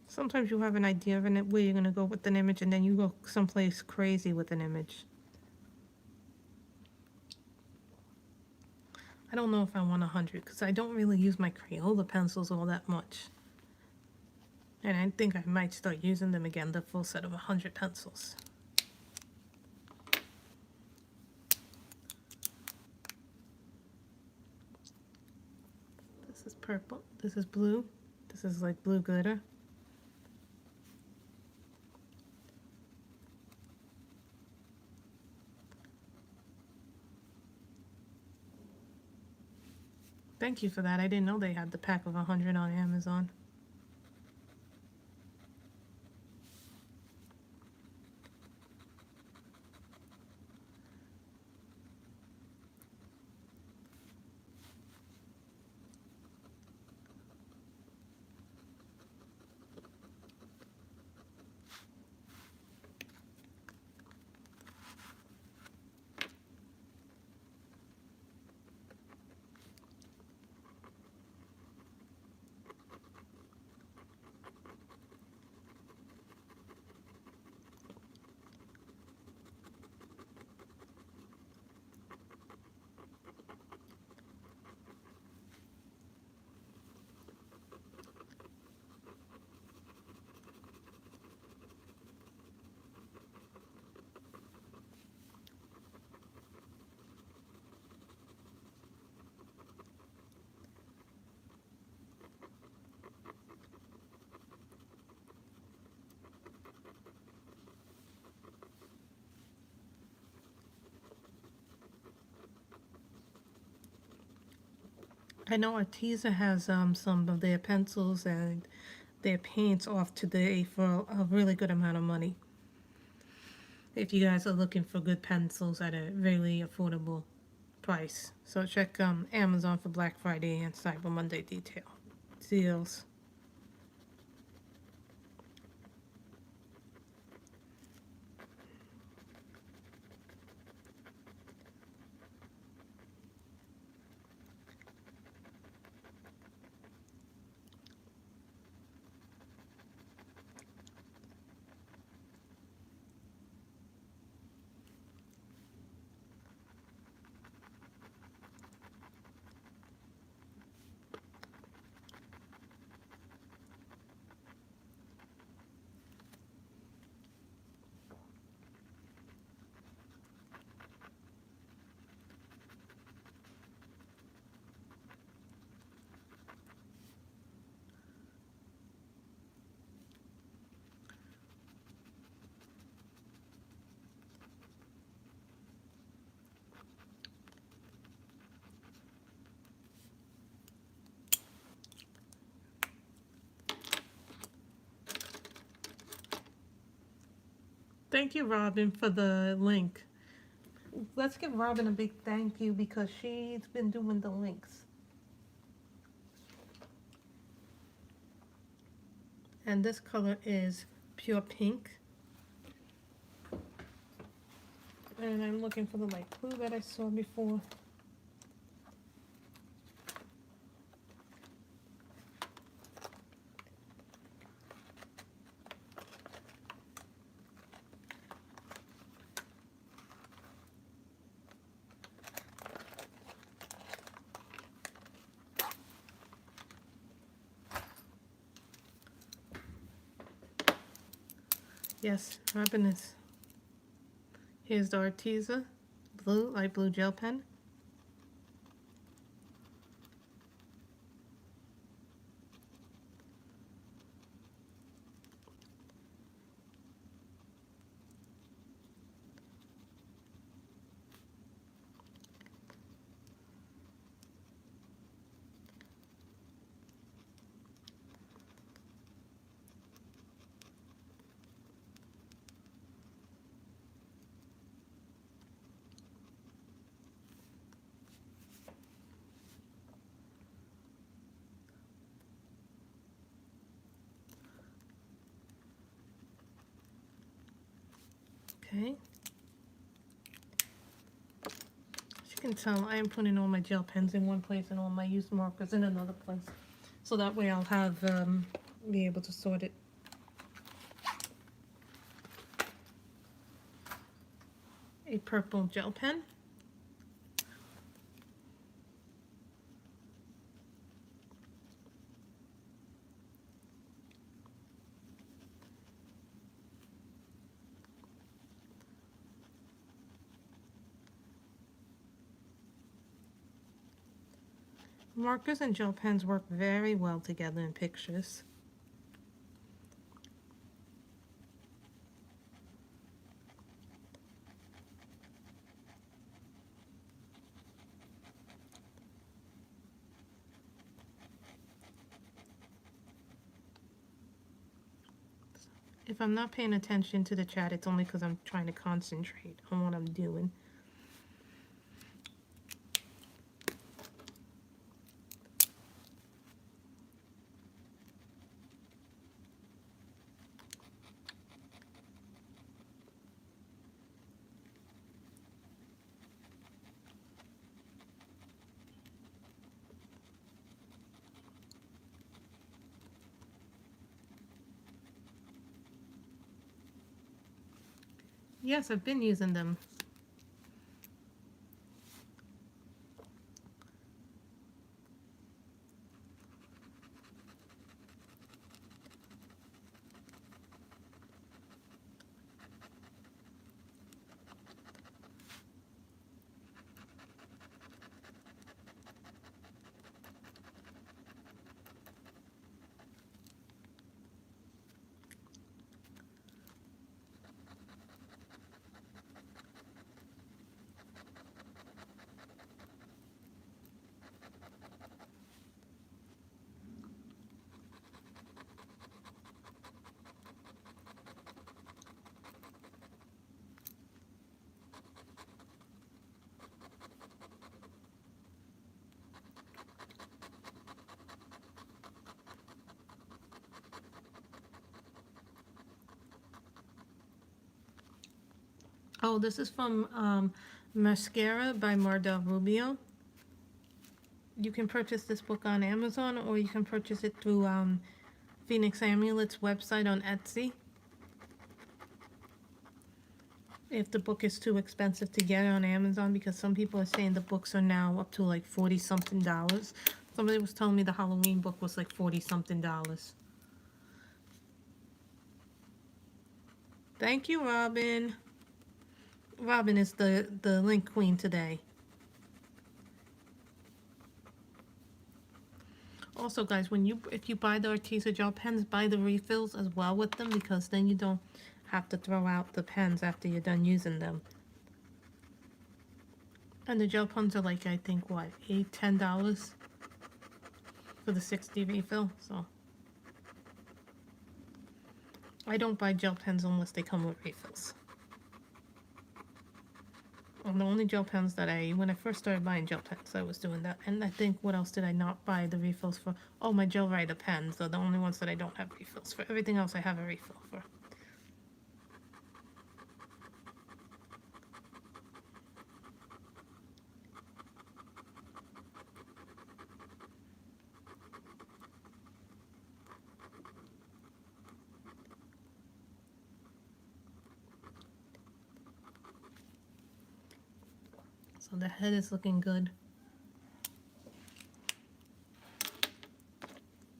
Sometimes you have an idea of where you're going to go with an image, and then you go someplace crazy with an image. I don't know if I want 100, because I don't really use my Crayola pencils all that much. And I think I might start using them again, the full set of 100 pencils. This is purple, this is blue, this is like blue glitter. Thank you for that. I didn't know they had the pack of 100 on Amazon. I know Arteza has some of their pencils and their paints off today for a really good amount of money. If you guys are looking for good pencils at a really affordable price. So check Amazon for Black Friday and Cyber Monday deals. Thank you, Robin, for the link. Let's give Robin a big thank you because she's been doing the links. And this color is pure pink. And I'm looking for the light blue that I saw before. Yes, Robin is. Here's the Arteza blue, light blue gel pen. Okay. As you can tell, I am putting all my gel pens in one place and all my used markers in another place. So that way I'll have, be able to sort it. A purple gel pen. Markers and gel pens work very well together in pictures. If I'm not paying attention to the chat, it's only because I'm trying to concentrate on what I'm doing. Yes, I've been using them. Oh, this is from Maskara by Mardel Rubio. You can purchase this book on Amazon, or you can purchase it through Phoenix Amulet's website on Etsy. If the book is too expensive to get on Amazon, because some people are saying the books are now up to like $40-something. Somebody was telling me the Halloween book was like $40-something. Thank you, Robin. Robin is the link queen today. Also, guys, if you buy the Arteza gel pens, buy the refills as well with them, because then you don't have to throw out the pens after you're done using them. And the gel pens are like, I think, what, $8-10 for the 60 refill. So I don't buy gel pens unless they come with refills. And the only gel pens that when I first started buying gel pens, I was doing that. And I think, what else did I not buy the refills for? Oh, my gel writer pens are the only ones that I don't have refills for. Everything else I have a refill for. So the head is looking good.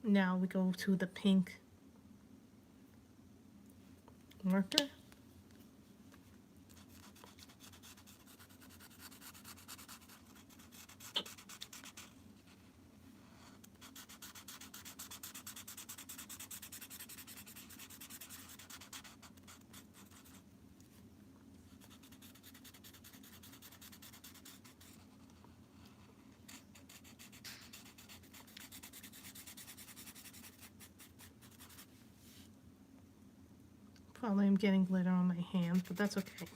Now we go to the pink marker. Probably I'm getting glitter on my hand, but that's okay.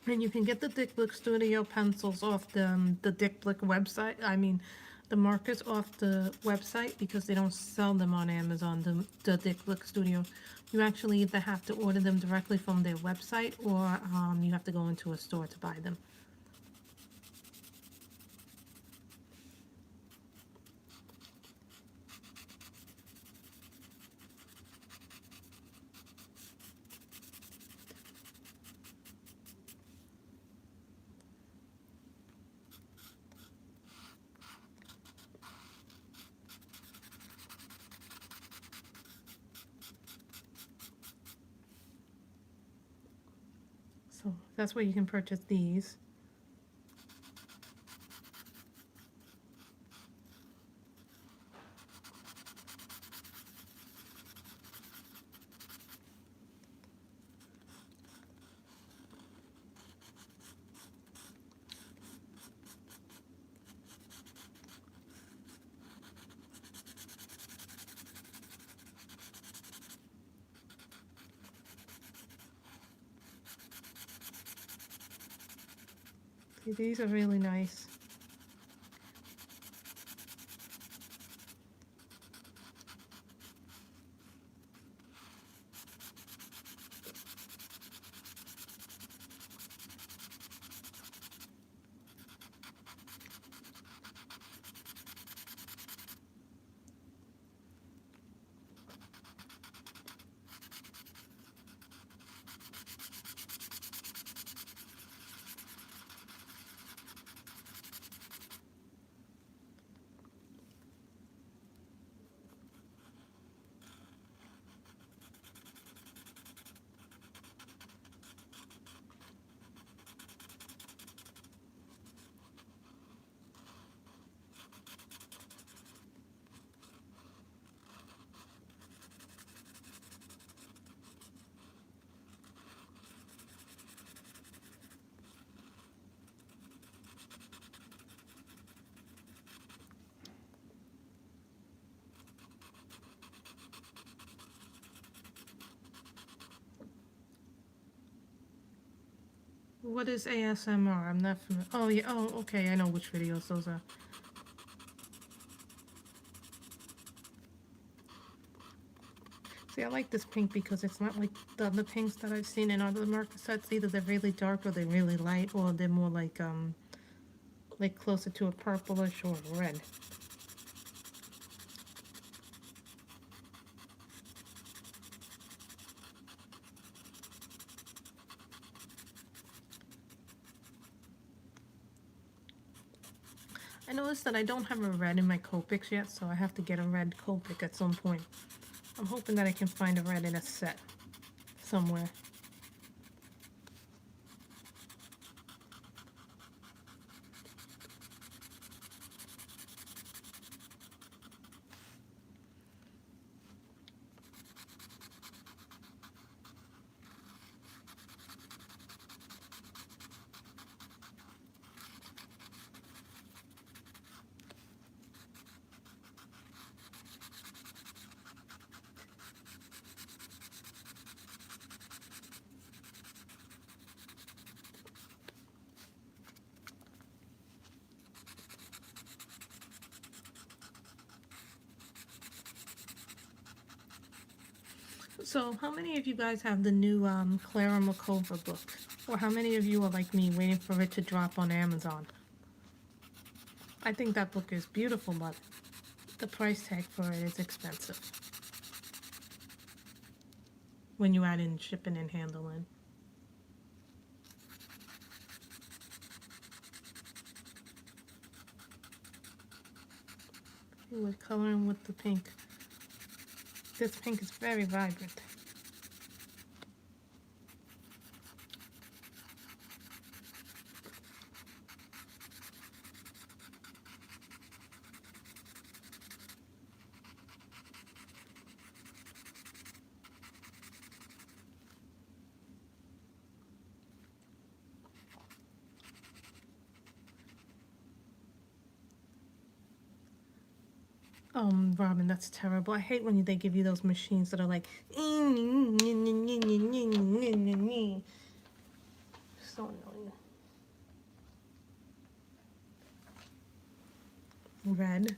And you can get the Dick Blick Studio pencils off the Dick Blick website. I mean, the markers off the website, because they don't sell them on Amazon, the Dick Blick Studio. You actually either have to order them directly from their website, or you have to go into a store to buy them. So that's where you can purchase these. See, these are really nice. What is ASMR? I'm not familiar. Oh, yeah. Oh, okay. I know which videos those are. See, I like this pink because it's not like the other pinks that I've seen in other marker sets. Either they're really dark, or they're really light, or they're more like closer to a purplish or a red. I noticed that I don't have a red in my Copics yet, so I have to get a red Copic at some point. I'm hoping that I can find a red in a set somewhere. So how many of you guys have the new Clara Makova book? Or how many of you are like me, waiting for it to drop on Amazon? I think that book is beautiful, but the price tag for it is expensive when you add in shipping and handling. We're coloring with the pink. This pink is very vibrant. Robin, that's terrible. I hate when they give you those machines that are like, so annoying. Red.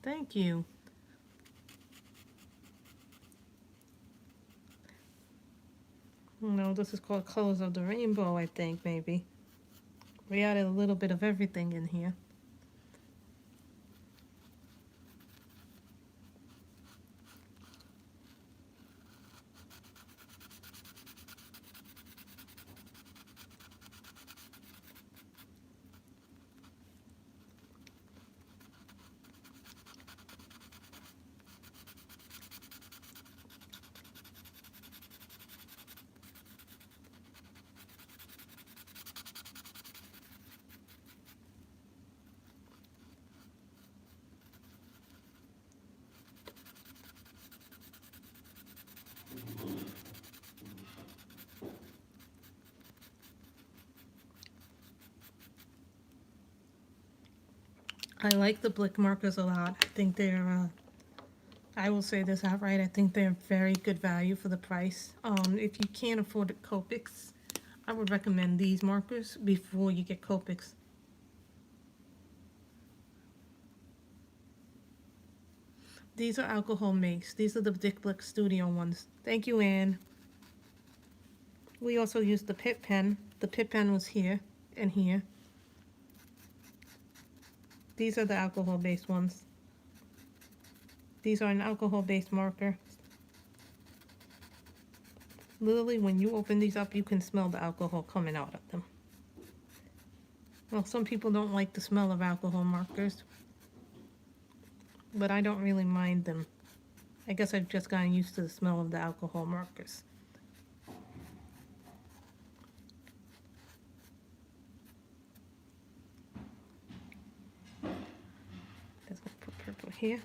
Thank you. No, this is called Colors of the Rainbow, I think, maybe. We added a little bit of everything in here. I like the Blick markers a lot. I think they're, I will say this outright, I think they're very good value for the price. If you can't afford Copics, I would recommend these markers before you get Copics. These are alcohol makes. These are the Dick Blick Studio ones. Thank you, Anne. We also used the Pip Pen. The Pip Pen was here and here. These are the alcohol-based ones. These are an alcohol-based marker. Literally, when you open these up, you can smell the alcohol coming out of them. Well, some people don't like the smell of alcohol markers, but I don't really mind them. I guess I've just gotten used to the smell of the alcohol markers. Let's put purple here.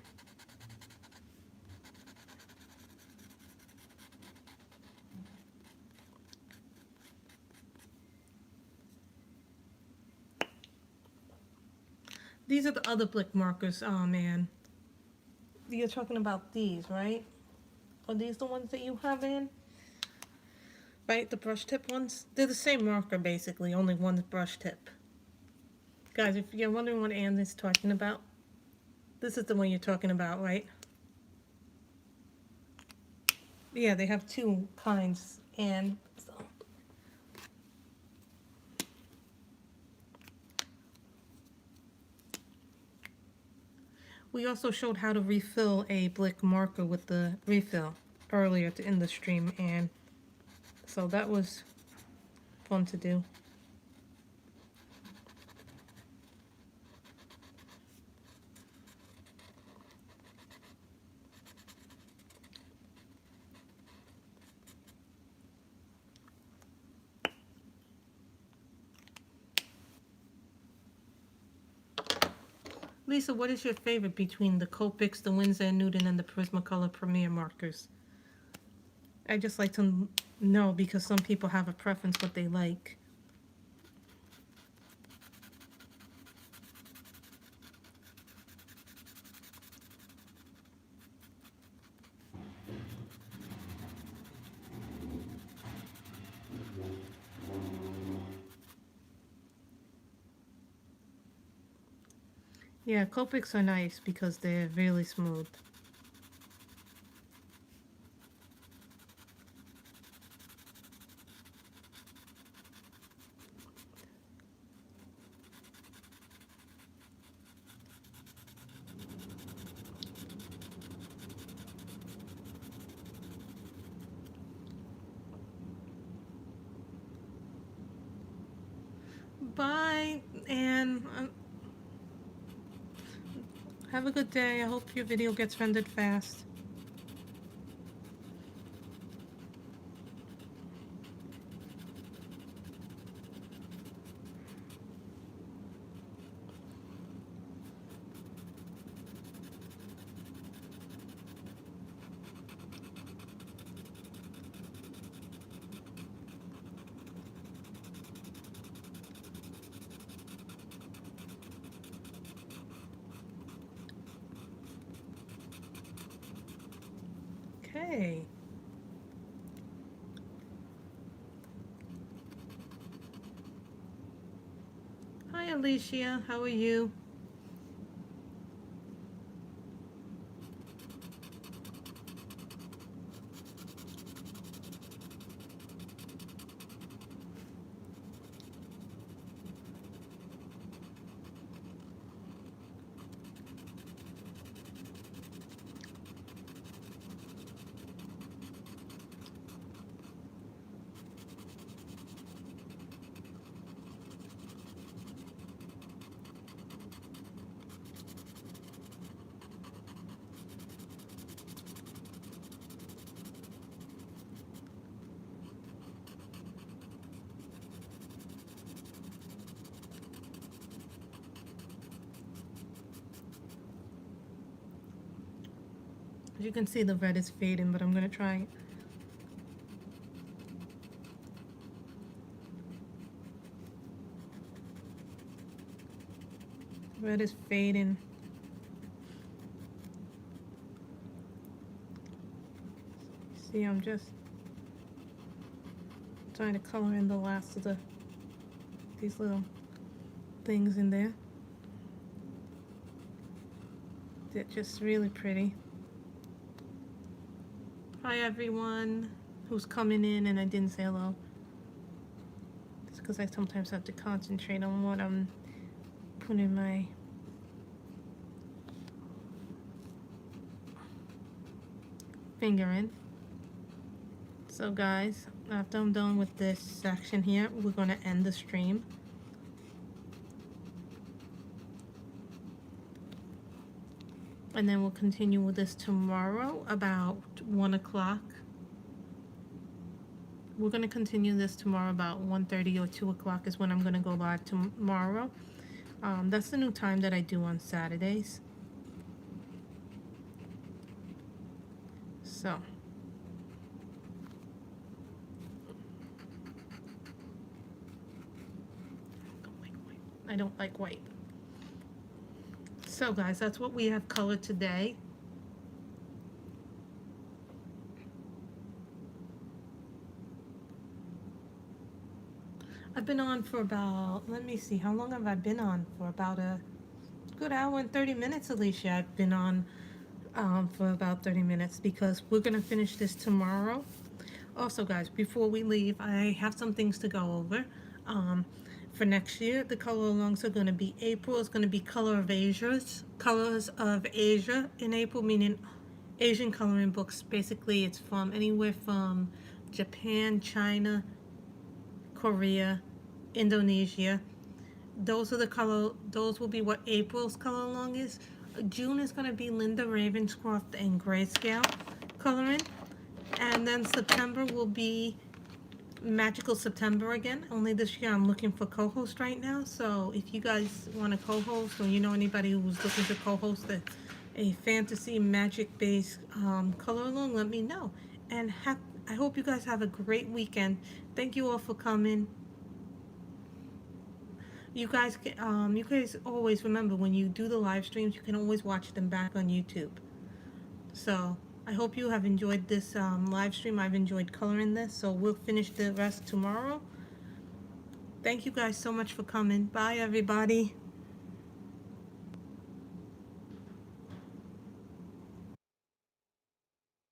These are the other Blick markers. Oh man. You're talking about these, right? Are these the ones that you have in? Right, the brush tip ones? They're the same marker basically, only one's brush tip. Guys, if you're wondering what Anne is talking about, this is the one you're talking about, right? Yeah, they have two kinds, and so. We also showed how to refill a Blick marker with the refill earlier in the stream, and so that was fun to do. Lisa, what is your favorite between the Copics, the Winsor & Newton, and the Prismacolor Premier markers? I just like to know because some people have a preference what they like. Yeah, Copics are nice because they're really smooth. Bye, and have a good day. I hope your video gets rendered fast. Okay. Hi, Alicia. How are you? As you can see, the red is fading, but I'm going to try it. Red is fading. See, I'm just trying to color in the last of these little things in there. They're just really pretty. Hi everyone who's coming in and I didn't say hello. It's because I sometimes have to concentrate on what I'm putting my finger in. So guys, after I'm done with this section here, we're going to end the stream. And then we'll continue with this tomorrow about 1 o'clock. We're going to continue this tomorrow about 1:30 or 2 o'clock is when I'm going to go live tomorrow. That's the new time that I do on Saturdays. So. I don't like white. So guys, that's what we have colored today. I've been on for about, let me see, how long have I been on? For about a good hour and 30 minutes, Alicia. I've been on for about 30 minutes because we're going to finish this tomorrow. Also, guys, before we leave, I have some things to go over. For next year, the color alongs are going to be April. It's going to be Colors of Asia in April, meaning Asian coloring books. Basically, it's from anywhere from Japan, China, Korea, Indonesia. Those will be what April's color along is. June is going to be Linda Ravenscroft and Grayscale coloring. And then September will be Magical September again. Only this year I'm looking for co-host right now. So if you guys want to co-host or you know anybody who's looking to co-host a fantasy magic based color along, let me know. And I hope you guys have a great weekend. Thank you all for coming. You guys always remember when you do the live streams, you can always watch them back on YouTube. So I hope you have enjoyed this live stream. I've enjoyed coloring this, so we'll finish the rest tomorrow. Thank you guys so much for coming. Bye, everybody.